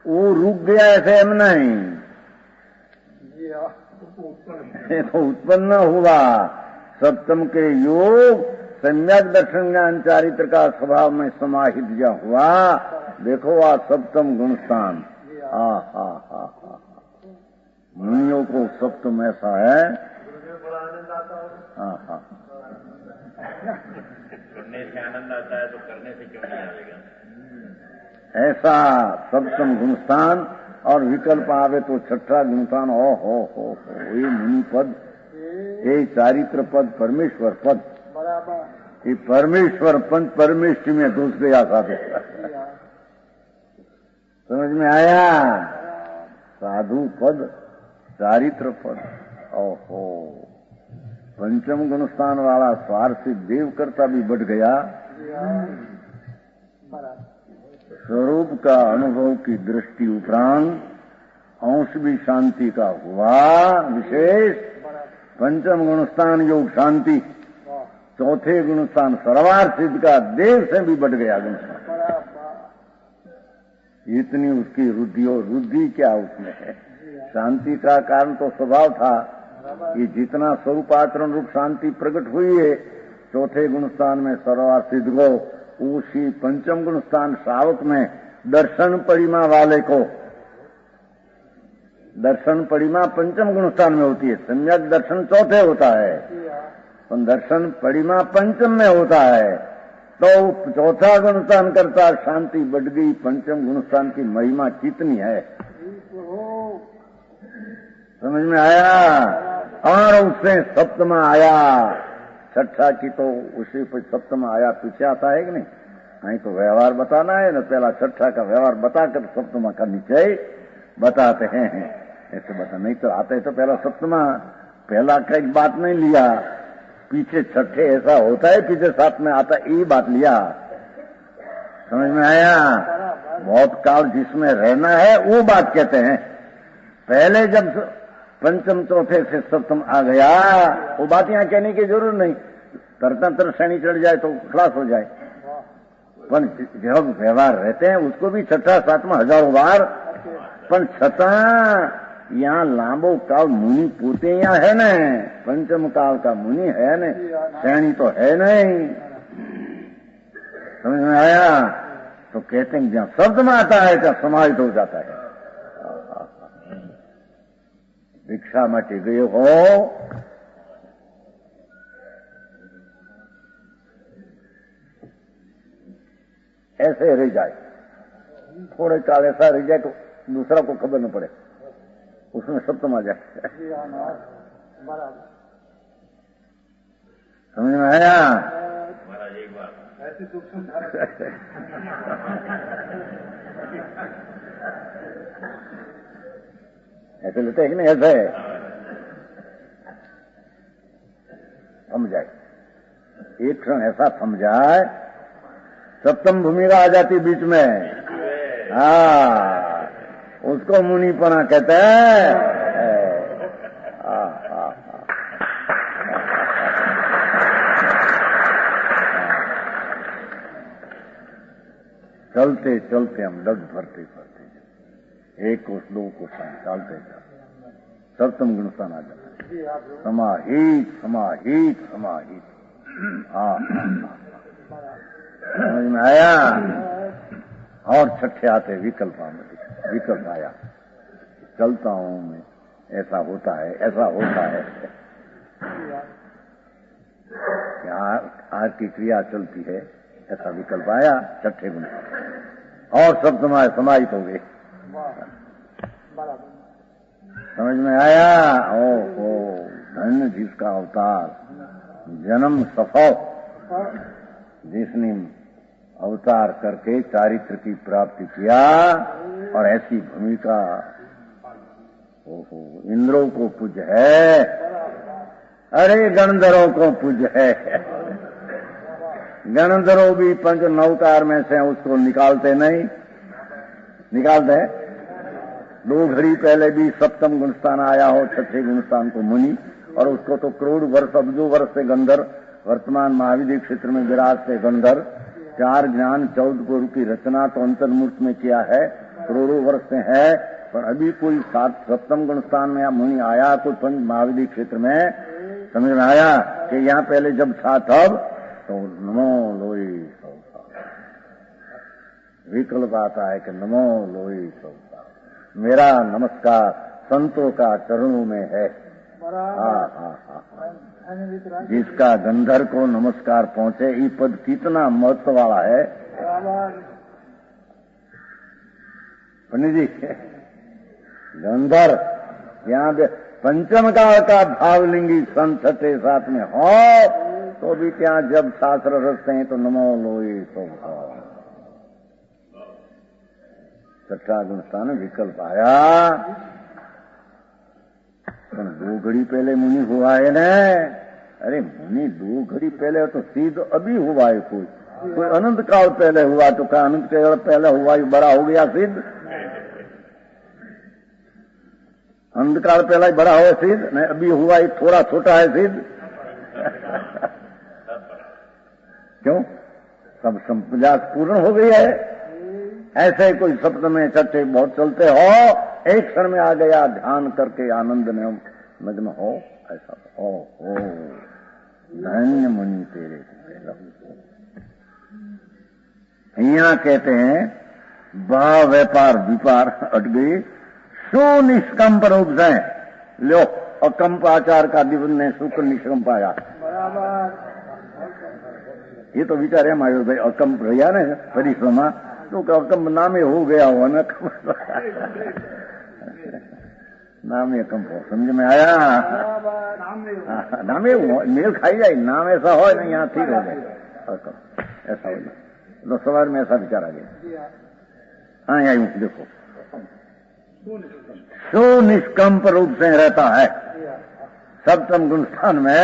[SPEAKER 2] वो रुक गया, ऐसे हम नहीं, तो उत्पन्न हुआ। सप्तम के योग सम्यक दर्शन ज्ञान चारित्र का स्वभाव में समाहित जा हुआ। देखो आ सप्तम गुणस्थान, मुनियों को सप्तम ऐसा है।
[SPEAKER 3] करने से आनंद आता है तो करने से क्यों नहीं आएगा?
[SPEAKER 2] ऐसा सप्तम गुणस्थान और विकल्प आवे तो छठा गुणस्थान। हो ये मुनि पद, ये चारित्र पद, परमेश्वर पद, ये परमेश्वर पंच परमेश्वर में घुस गया साधु। समझ में आया? साधु पद, चारित्र पद, ओहो, पंचम गुणस्थान वाला स्वार्थी देव करता भी बढ़ गया। स्वरूप का अनुभव की दृष्टि उपरांत अंश भी शांति का हुआ विशेष। पंचम गुणस्थान योग शांति, चौथे गुणस्थान सर्वार्थ सिद्ध का देव से भी बढ़ गया गुणस्थान। इतनी उसकी रुद्धि, और रुद्धि क्या उसमें है? शांति का कारण तो स्वभाव था, ये जितना स्वरूप आचरण रूप शांति प्रकट हुई है चौथे गुणस्थान में सर्वार्थ सिद्ध को, उसी पंचम गुणस्थान श्रावक में दर्शन परिमा वाले को, दर्शन परिमा पंचम गुणस्थान में होती है, सम्यक दर्शन चौथे होता है, तो दर्शन परिमा पंचम में होता है। तो चौथा गुणस्थान करता शांति बढ़ गई। पंचम गुणस्थान की महिमा कितनी है, समझ में आया? और उससे सप्तमा आया, छठा की तो उसी पर सप्तमा आया, पीछे आता है कि नहीं? नहीं तो व्यवहार बताना है ना, पहला छठा का व्यवहार बताकर सप्तमा का निश्चय बताते हैं। ऐसे बता, नहीं तो आते है तो पहला सप्तमा, पहला का एक बात नहीं लिया, पीछे छठे ऐसा होता है, पीछे साथ में आता ये बात लिया। समझ में आया? बहुत काल जिसमें रहना है वो बात कहते हैं। पहले जब पंचम चौथे से सप्तम आ गया, वो बात यहाँ कहने की जरूर नहीं, तरतंत्र श्रेणी चढ़ जाए तो खलास हो जाए। पर जब व्यवहार रहते हैं उसको भी छठा सातवां हजारों बार, पर छठा यहाँ लांबो काल मुनि पोते यहाँ है न, पंचम काल का मुनि है न, श्रेणी तो है नहीं। समझ में आया? तो कहते हैं जहाँ शब्द में आता है क्या समाहित हो जाता है। भिक्षा માટે गए हो, ऐसे रह जाए, थोड़े काल ऐसा रह जाए तो दूसरा को खबर न पड़े, उसमें सप्तम आ जाए। समझ में आया?
[SPEAKER 3] एक बार
[SPEAKER 4] ऐसी सूक्ष्म
[SPEAKER 2] ऐसे लेते हैं कि नहीं? ऐसे थम जाए, एक क्षण ऐसा थम जाए, सप्तम भूमिका आ जाती बीच में। हाँ, उसको मुनिपना कहते हैं। चलते चलते हम लग भरते भरते एक कोष दो कोष चलते जाते, सप्तम गुण स्थान आ जाता है। समाहित समाहित समाहित। समझ में आया? और छठे आते विकल्प विकल्प आया, चलता हूं मैं, ऐसा होता है, ऐसा होता है। आज की क्रिया चलती है, ऐसा विकल्प आया, छठे गुण और सब समाहित हो गए। समझ में आया? ओहो, धन्य जिसका अवतार, जन्म सफल, जिसने अवतार करके चारित्र की प्राप्ति किया और ऐसी भूमिका। ओहो, इंद्रों को पूज है, अरे गणधरों को पूज है। गणधरों भी पंच नवतार में से उसको निकालते नहीं, निकालते हैं। 2 घड़ी पहले भी सप्तम गुणस्थान आया हो, छठे गुणस्थान को मुनि, और उसको तो करोड़ वर्ष अब्दो वर्ष से गंधर, वर्तमान महाविद्य क्षेत्र में विराजते गंधर, 4 ज्ञान 14 गुरु की रचना तो अंतर्मूर्त में किया है, करोड़ों वर्ष से है, पर अभी कोई सप्तम गुणस्थान में मुनि आया कोई पंच महाविद्य क्षेत्र में। समझ में आया कि यहाँ पहले जब था तब तो नमो लोई सौसा, विकल्प आता है कि नमो लोई सौसा, मेरा नमस्कार संतों का चरणों में है। जिसका गंधर को नमस्कार पहुंचे, ये पद कितना महत्व वाला है पंडित जी। गंधर यहाँ पंचम काल का भावलिंगी संत छठे साथ में हो तो भी क्या जब शास्त्र रचते हैं तो नमो लोई तो छठा गुणस्थान विकल्प आया। 2 घड़ी पहले मुनि हुआ है न, अरे मुनि 2 घड़ी पहले तो सीध अभी हुआ है, कोई अनंत काल पहले हुआ तो क्या अनंत काल पहले हुआ ही बड़ा हो गया सिद्ध? अनंत काल पहला ही बड़ा हो सिद्ध नहीं, अभी हुआ ही थोड़ा छोटा है सिद्ध। क्यों? सब संप्रजात पूर्ण हो गई है। ऐसे कोई सप्तम में छठे बहुत चलते हो, एक क्षण में आ गया, ध्यान करके आनंद में मग्न हो, ऐसा हो धन्य मुनि तेरे। यहाँ कहते हैं भाव व्यापार विपार अट गई, सुनिष्कंप रूप से लो अकंप आचार का दिवन ने शुक्र निष्कंप आया। ये तो विचार है मायो भाई, अकंप रहा ने परिश्रमा तो अकंप नामे हो गया हो न, नामे अकंप हो। समझ में आया? नामे मेल खाई जाए, नाम ऐसा हो ना यहाँ ठीक हो जाए, ऐसा हो जाए। तो सवार में ऐसा विचार आ गया। हाँ यहाँ देखो, सुनिष्कंप रूप से रहता है सप्तम गुणस्थान में।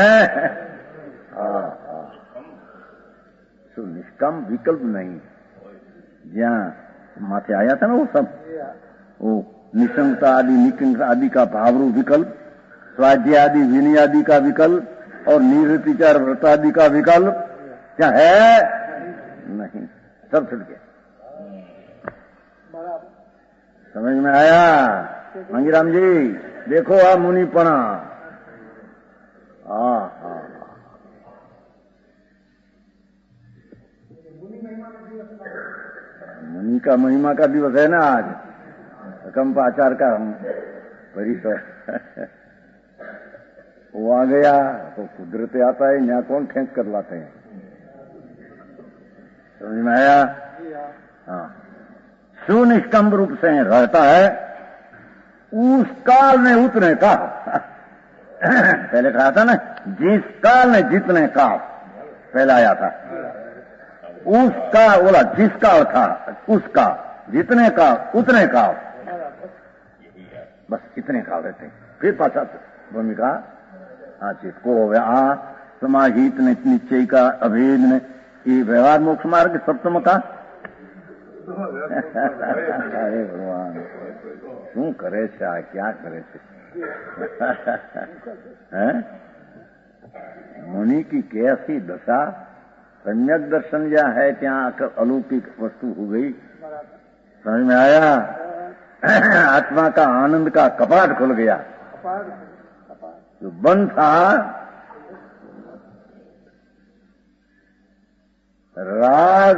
[SPEAKER 2] सुनिष्कंप विकल्प नहीं, जहाँ माथे आया था ना वो सब, वो निशंकता आदि निकंक आदि का भावरू विकल्प, स्वाध्याय आदि विनय आदि का विकल्प और निवृत्तिचार व्रत आदि का विकल्प क्या है? नहीं, सब छुट गया। समझ में आया? मंगीराम जी देखो आ मुनिपना। हाँ हाँ मुनि का महिमा का दिवस है ना आज, कंपाचार का परिसर। वो आ गया तो कुदरत आता है, यहाँ कौन खेच कर लाते हैं। समझ में आया? हाँ, सुनिष्कंप रूप से रहता है उस काल में उतने का। पहले कहा था ना, जिस काल में जितने काल पहले आया था, उसका बोला जिसका था उसका, जितने का उतने का, बस इतने काल रहते। फिर पाछा भूमिका चित्को हो गया समाहित ने निश्चय का अभेद ने ये व्यवहार मोक्ष मार्ग सप्तम का। अरे भगवान શું કરે છે આ, क्या करे છે? मुनि की कैसी दशा, सम्यक दर्शन जहाँ है ત્યાં अलौकिक वस्तु हो गई। समझ में आया? आत्मा का आनंद का कपाट खुल गया। जो बंद था राग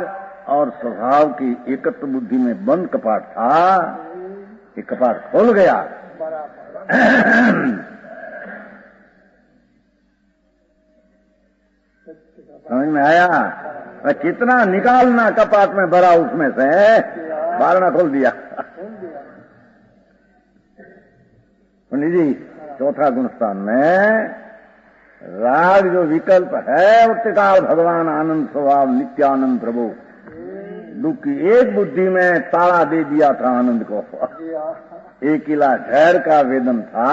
[SPEAKER 2] और स्वभाव की एकत्व बुद्धि में बंद कपाट था, ये कपाट खोल गया। समझ में आया? कितना निकालना कपाट में भरा उसमें से, बारना खोल दिया। पंडित जी चौथा गुणस्थान में राग जो विकल्प है, उत्काल भगवान आनंद स्वभाव नित्यानंद प्रभु, दुख की एक बुद्धि में ताला दे दिया था आनंद को। एक किला झैर का वेदन था,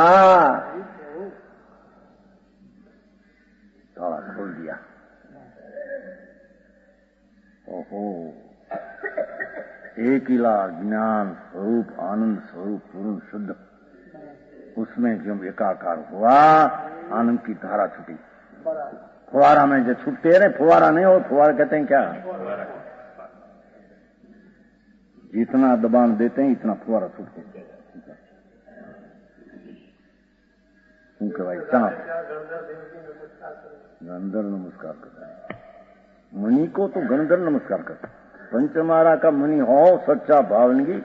[SPEAKER 2] ताला खोल दिया। ओहो, एक किला ज्ञान स्वरूप आनंद स्वरूप पूर्ण शुद्ध, उसमें जब एकाकार हुआ आनंद की धारा छूटी। फुवारा में जो छूटते हैं, फुवारा नहीं हो, फुवारा कहते हैं क्या? जितना दबान देते हैं इतना फुवारा छूटते हैं। क्योंकि भाई चाँद गंधर्व नमस्कार करते हैं, मुनि को तो गंधर्व नमस्कार करते हैं। पंचमारा का मुनि हो सच्चा भावनगी,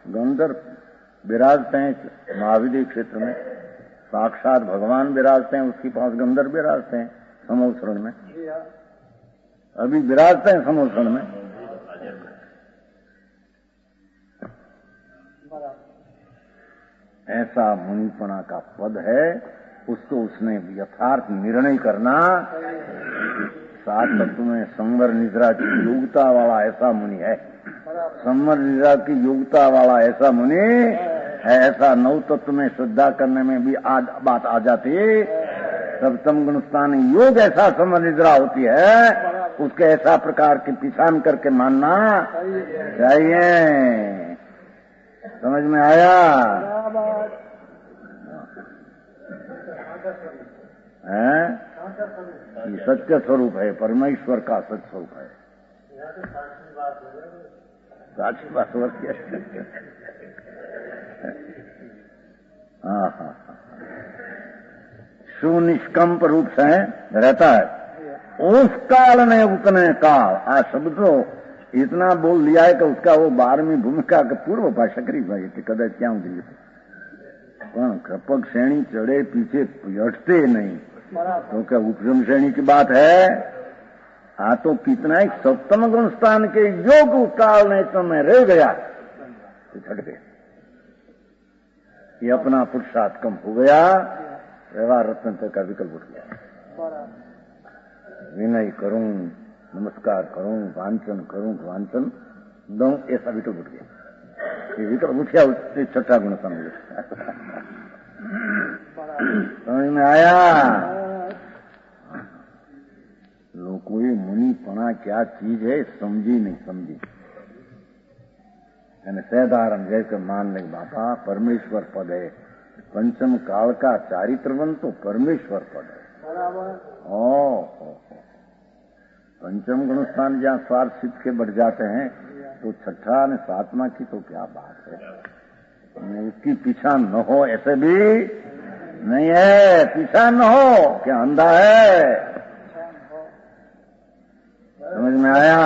[SPEAKER 2] गंधर्व विराजते हैं महाविद्य क्षेत्र में, साक्षात भगवान विराजते हैं, उसके पास गंधर्व विराजते हैं समोसरण में, अभी विराजते हैं समोसरण में। ऐसा मुनिपना का पद है, उसको उसने यथार्थ निर्णय करना। सात तत्व में संवर निद्रा की योग्यता वाला ऐसा मुनि है, संवर निद्रा की योग्यता वाला ऐसा मुनि है। ऐसा नौ तत्व में श्रद्धा करने में भी बात आ जाती। सप्तम गुणस्थान योग ऐसा संवर निद्रा होती है, उसके ऐसा प्रकार की पहचान करके मानना चाहिए। समझ में आया? है? ये सत्य स्वरूप है, परमेश्वर का सत्य स्वरूप है। साक्षी बात हो गया। हाँ हाँ, सुनिष्कंप रूप से रहता है उस काल में उतने काल। आज शब्द तो इतना बोल लिया है कि उसका वो 12वीं भूमिका के पूर्व भाषा करी भाई कदाच क्या उतरी पण कृपक श्रेणी चढ़े पीछे हटते नहीं, तो क्या उपशम श्रेणी की बात है? हाँ तो कितना एक सप्तम गुण स्थान के योग काल ने तुम्हें रह गया तो छट गए। ये अपना पुरुषार्थ कम हो गया, व्यवहार रत्न का विकल्प उठ गया। विनय करूं, नमस्कार करूं, वांचन करूं, वांचन दो, ऐसा विकल्प उठ गया। ये विकल्प उठा उससे छठा गुण समझ। समझ में आया? लोगों ये मुनिपना क्या चीज है समझी नहीं समझी। यानी साधारण जैसे मान ले बाबा परमेश्वर पद है, पंचम काल का चारित्रवन तो परमेश्वर पद है। ओ पंचम गुण स्थान जहाँ स्वार्थ सिद्ध के बढ़ जाते हैं, तो छठा ने सातवां की तो क्या बात है। उसकी पीछा न हो ऐसे भी नहीं है, पीछा न हो क्या अंधा है। समझ में आया।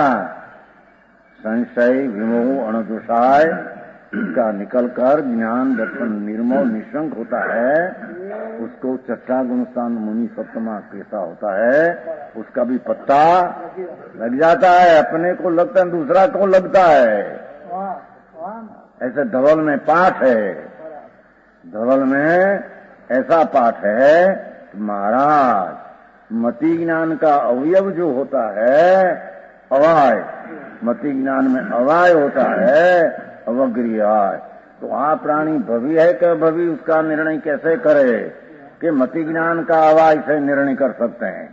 [SPEAKER 2] संशय विमोह अणदोषाय का निकलकर ज्ञान दर्शन निर्मल निशंक होता है, उसको चर्चा गुणस्थान मुनि सप्तमा कैसा होता है, उसका भी पत्ता लग जाता है। अपने को लगता है, दूसरा को लगता है। ऐसे धवल में पाठ है, धवल में ऐसा पाठ है कि महाराज मति ज्ञान का अवयव जो होता है अवाय, मति ज्ञान में अवाय होता है अवग्रियाय। तो आ प्राणी भवी है कि भवी, उसका निर्णय कैसे करे कि मति ज्ञान का अवाय से निर्णय कर सकते हैं।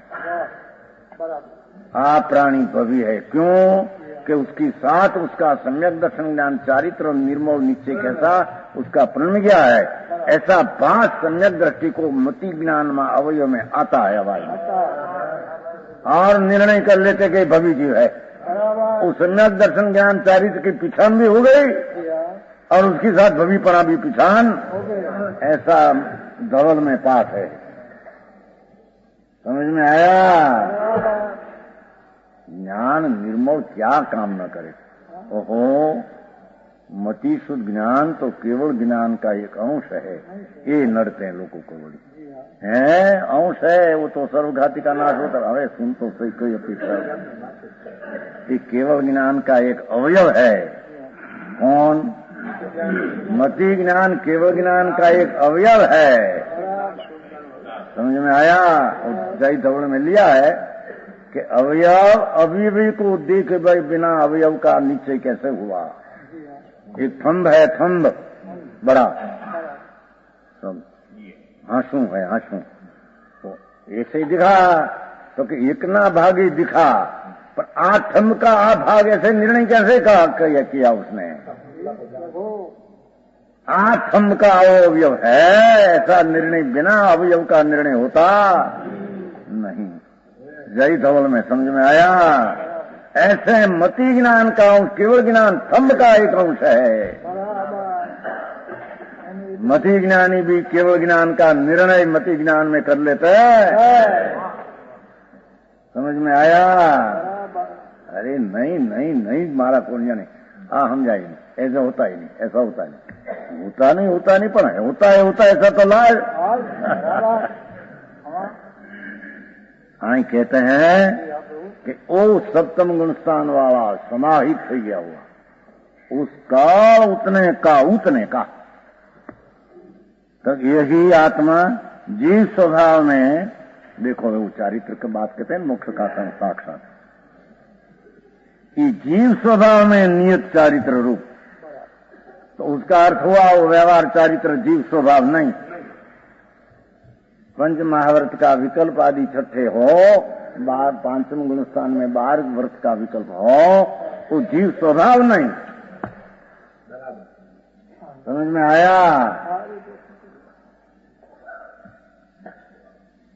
[SPEAKER 2] आ प्राणी भवी है क्यों कि उसकी साथ उसका सम्यक दर्शन ज्ञान चारित्र निर्मल निश्चय कैसा उसका प्रण गया है, ऐसा बात सम्यक दृष्टि को मति ज्ञान में अवयव में आता है अवाय में, और निर्णय कर लेते कि भवी जीव है। उस सम्यक दर्शन ज्ञान चारित्र की पिछान भी हो गई और उसके साथ भवीपना भी पिछान, ऐसा धवल में पाठ है। समझ में आया। ज्ञान निर्मल क्या काम न करे। ओहो, मति शुद्ध ज्ञान तो केवल ज्ञान का एक अंश है। ये नड़ते हैं लोगों को बड़ी है, अंश है, वो तो सर्वघाती का नाश होता है। सुन तो सही कोई अपेक्षा, ये केवल ज्ञान का एक अवयव है। कौन? मति ज्ञान केवल ज्ञान का एक अवयव है। समझ में आया। जय धवल में लिया है कि अवयव अवयवी को देखे भाई बिना अवयव का निश्चय कैसे हुआ। एक थंब है, थंब बड़ा आंसू है, आंसू तो ऐसे ही दिखा तो कि एक ना भागी दिखा, पर आठ थंब का आ भाग ऐसे निर्णय कैसे किया उसने। आठ थंब का अवयव है, ऐसा निर्णय बिना अवयव का निर्णय होता नहीं। जय धवल में समझ में आया। ऐसे मति ज्ञान का अंश केवल ज्ञान थंब का एक अंश है। मति ज्ञानी भी केवल ज्ञान का निर्णय मति ज्ञान में कर लेते हैं। समझ में आया। अरे नहीं नहीं नहीं, मारा पुण्य नहीं, हाँ हम जाएंगे, ऐसा होता ही नहीं, ऐसा होता नहीं, होता नहीं पर होता है ऐसा तो लाज। हाँ कहते हैं कि ओ सप्तम गुण स्थान वाला समाहित हो गया हुआ, उसका उतने का तो यही आत्मा जीव स्वभाव में, देखो वो चारित्र की बात कहते हैं, मोक्ष का साक्षात, कि जीव स्वभाव में नियत चारित्र रूप, तो उसका अर्थ हुआ वो व्यवहार चारित्र जीव स्वभाव नहीं। पंच महाव्रत का विकल्प आदि छठे हो, पांचम गुण स्थान में 12 व्रत का विकल्प हो, वो जीव स्वभाव नहीं। समझ में आया।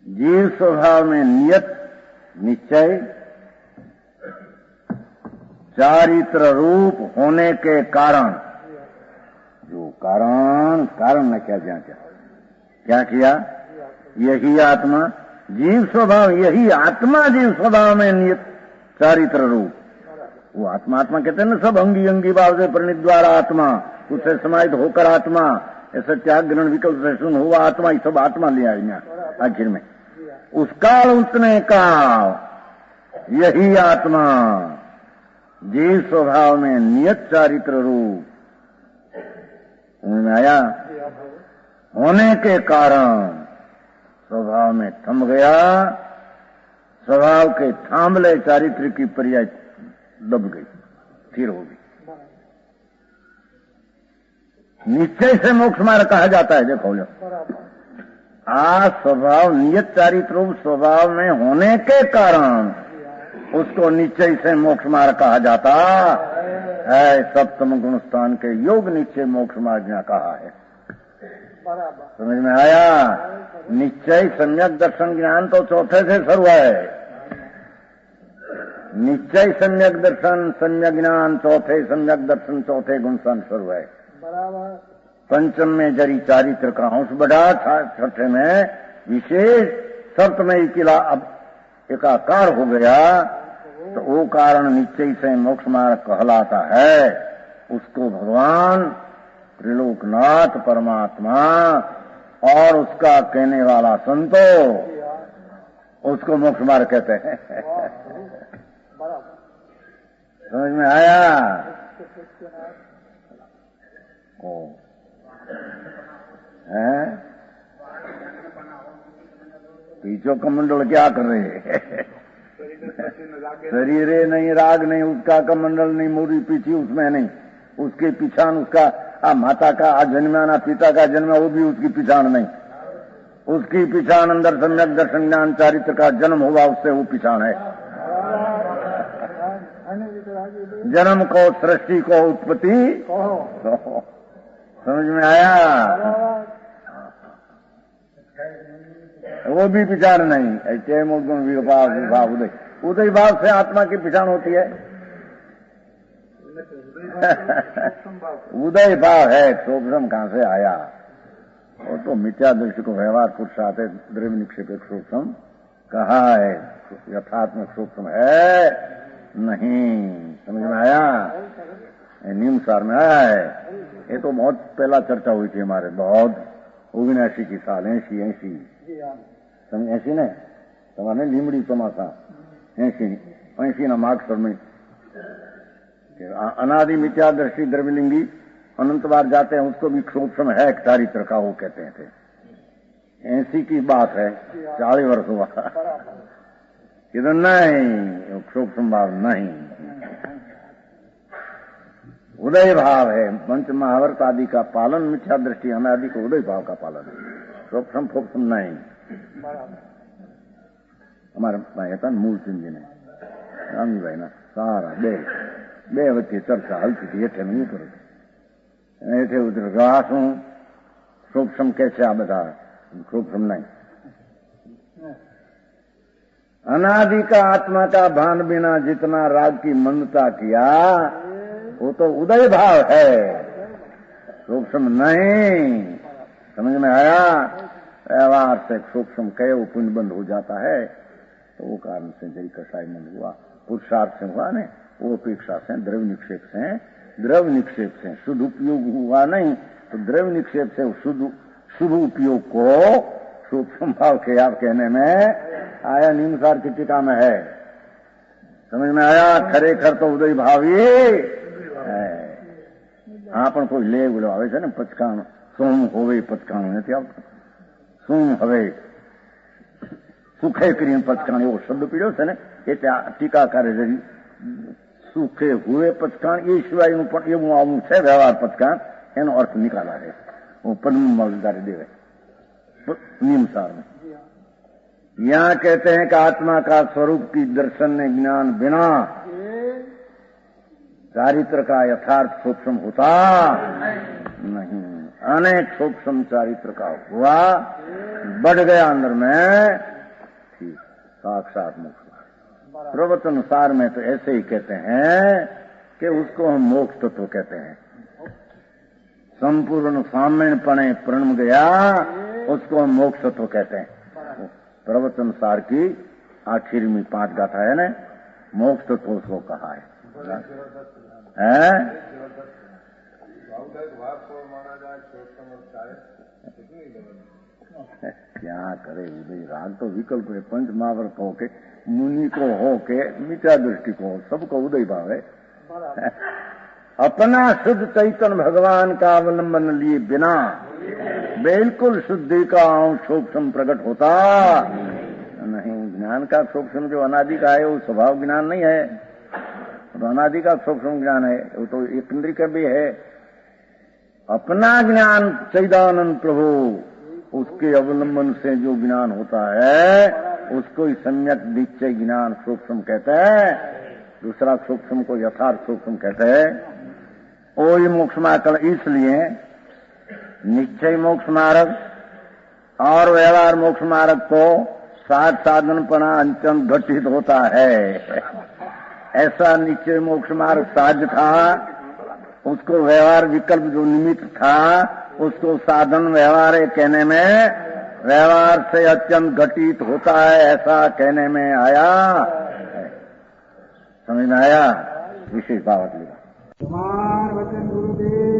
[SPEAKER 2] जीव स्वभाव में नियत निश्चय चारित्र रूप होने के कारण, जो कारण ने क्या किया, यही आत्मा जीव स्वभाव, यही आत्मा जीव स्वभाव में नियत चारित्र रूप, वो आत्मा कहते हैं ना, सब अंगी अंगी भाव से परिणित द्वारा आत्मा, उससे समाहित होकर आत्मा, ऐसे त्याग ग्रहण विकल्प से सुन हुआ आत्मा, ये सब आत्मा ले आई आखिर में। उस काल उतने काल यही आत्मा जीव स्वभाव में नियत चारित्र रूप आया होने के कारण स्वभाव में थम गया, स्वभाव के थांबले चारित्र की पर्याय दब गई, स्थिर हो गई। निश्चय से मोक्ष मार्ग कहा जाता है। देखो स्वभाव नियत चारित्र रूप स्वभाव में होने के कारण उसको निश्चय से मोक्ष मार्ग कहा जाता है। सप्तम गुण स्थान के योग निश्चय मोक्ष मार्ग कहा है। समझ में आया। निश्चय सम्यक दर्शन ज्ञान तो चौथे से शुरू है। निश्चय सम्यक दर्शन सम्यक ज्ञान चौथे, सम्यक दर्शन चौथे गुण स्थान शुरू है। पंचम में जरी चारित्र का अंश बढ़ा, छठे में विशेष, सप्तमयी किला अब एकाकार हो गया, तो वो कारण निश्चय से मोक्ष मार्ग कहलाता है। उसको भगवान त्रिलोकनाथ परमात्मा और उसका कहने वाला संतो उसको मोक्ष मार्ग कहते हैं। समझ में आया? है पीछो कमंडल क्या कर रहे हैं? शरीर नहीं, राग नहीं, उसका कमंडल नहीं, मोरी पीछी उसमें नहीं, उसके पिछान उसका माता का जन्माना, पिता का जन्म, वो भी उसकी पिछान नहीं, उसकी पिछान अंदर सम्यक दर्शन ज्ञान चारित्र का जन्म हुआ, उससे वो पिछान है। जन्म को, सृष्टि को, उत्पत्ति समझ में आया? वो भी पिछाड़ नहीं। ऐसे मूर्गुण विभाव उदय, उदय भाव से आत्मा की पिछाड़ होती है। उदय भाव है, सूक्ष्म कहां से आया? वो तो मिथ्या दृष्टि को व्यवहार पुरुषार्थ द्रव्य निक्षेप सूक्ष्म कहा है, यथात्मक सूक्ष्म है नहीं। समझ में आया? नियम सार में आया है। ये तो बहुत पहला चर्चा हुई थी हमारे, बहुत 79 की साल, 80 समझ 80 ने तुम्हारे लीमड़ी चौमासा 80 ना मार्ग सर में अनादि मिथ्या दृष्टि द्रव्यलिंगी अनंत बार जाते हैं, उसको भी सूक्ष्म है चारित्र का, वो कहते थे। 80 की बात है, 40 वर्ष हुआ। इधर नहीं, सूक्ष्म भाव नहीं, उदय भाव है। पंच महावर्त आदि का पालन, मिथ्या दृष्टि अनादि को उदय भाव का पालन, सूक्ष्म फोक्ष्म नहीं। हमारे भाई था मूल सिंह जी ने, रामी भाई ना सारा बे वच्चे चर्चा हलती थी, हेठे नहीं ऊपर, हेठे उधर रास हूं, सूक्ष्म कैसे आ बता, सूक्ष्म नहीं। अनादि का आत्मा का भान बिना जितना राग की मंदता किया, वो तो उदय भाव है, सूक्ष्म नहीं। समझ में आया? व्यवहार से सूक्ष्म कहे वो पुण्य बंद हो जाता है, तो वो कारण से जरी कसाई मन हुआ, पुरुषार्थ से हुआ नहीं, वो अपेक्षा से, द्रव्य निक्षेप से, द्रव्य निक्षेप से शुद्ध उपयोग हुआ नहीं, तो द्रव्य निक्षेप से शुद्ध उपयोग को सूक्ष्म भाव के आप कहने में आया, निम्नसार की टीका में है। समझ में आया? खरेखर तो उदय भावी है। हाँ पण कोई ले बोलो આવે છે ને પચકાણ, સોમ હોવે પચકાણું નથી આવતું, સોમ હવે સુખે કરીને પચકાણ એવો શબ્દ પીડ્યો છે ને, એટલે ટીકાકારે જરી સુખે હુએ પચકાણ એ સિવાયનું પણ એવું આવું છે વ્યવહાર પચકાણ, એનો અર્થ નિકાલા છે, હું પદ્મમાં ઉદારી દેવે नियमसार में। यहाँ कहते हैं कि आत्मा का स्वरूप की दर्शन ने ज्ञान बिना चारित्र का यथार्थ सूक्ष्म होता नहीं। अनेक सूक्ष्म चारित्र का हुआ, बढ़ गया अंदर में, ठीक साक्षात मोक्ष। प्रवचन सार में तो ऐसे ही कहते हैं कि उसको हम मोक्ष तत्व कहते हैं। संपूर्ण साम्यपणे प्रणम गया, उसको हम मोक्ष तत्व कहते हैं। प्रवचन सार की आखिर में 5 गाथा है ना, मोक्ष तत्व उसको कहा है। क्या करे उदय, राग तो विकल्प है, पंच महावर्त हो के, मुनि को हो के, मिथ्या दृष्टि को हो, सबको उदय भाव है। अपना शुद्ध चैतन्य भगवान का अवलंबन लिए बिना बिल्कुल शुद्धि का अंश सूक्ष्म प्रकट होता नहीं। ज्ञान का सूक्ष्म जो अनादि का है वो स्वभाव ज्ञान नहीं है, तो अनादि का सूक्ष्म ज्ञान है, वो तो एक इंद्रिय का भी है। अपना ज्ञान सच्चिदानंद प्रभु, उसके अवलंबन से जो ज्ञान होता है उसको ही सम्यक निश्चय ज्ञान सूक्ष्म कहते हैं। दूसरा सूक्ष्म को यथार्थ सूक्ष्म कहते हैं। वही मोक्ष मार्ग, इसलिए निश्चय मोक्ष मार्ग और व्यवहार मोक्ष मार्ग को साध साधनपना अंचन घटित होता है। ऐसा निश्चय मोक्ष मार्ग साध था, उसको व्यवहार विकल्प जो निमित्त था उसको साधन व्यवहार कहने में, व्यवहार से अत्यंत घटित होता है ऐसा कहने में आया है। समझ में आया? विशेष बात लिखा।
[SPEAKER 4] कुमार वचन गुरुदेव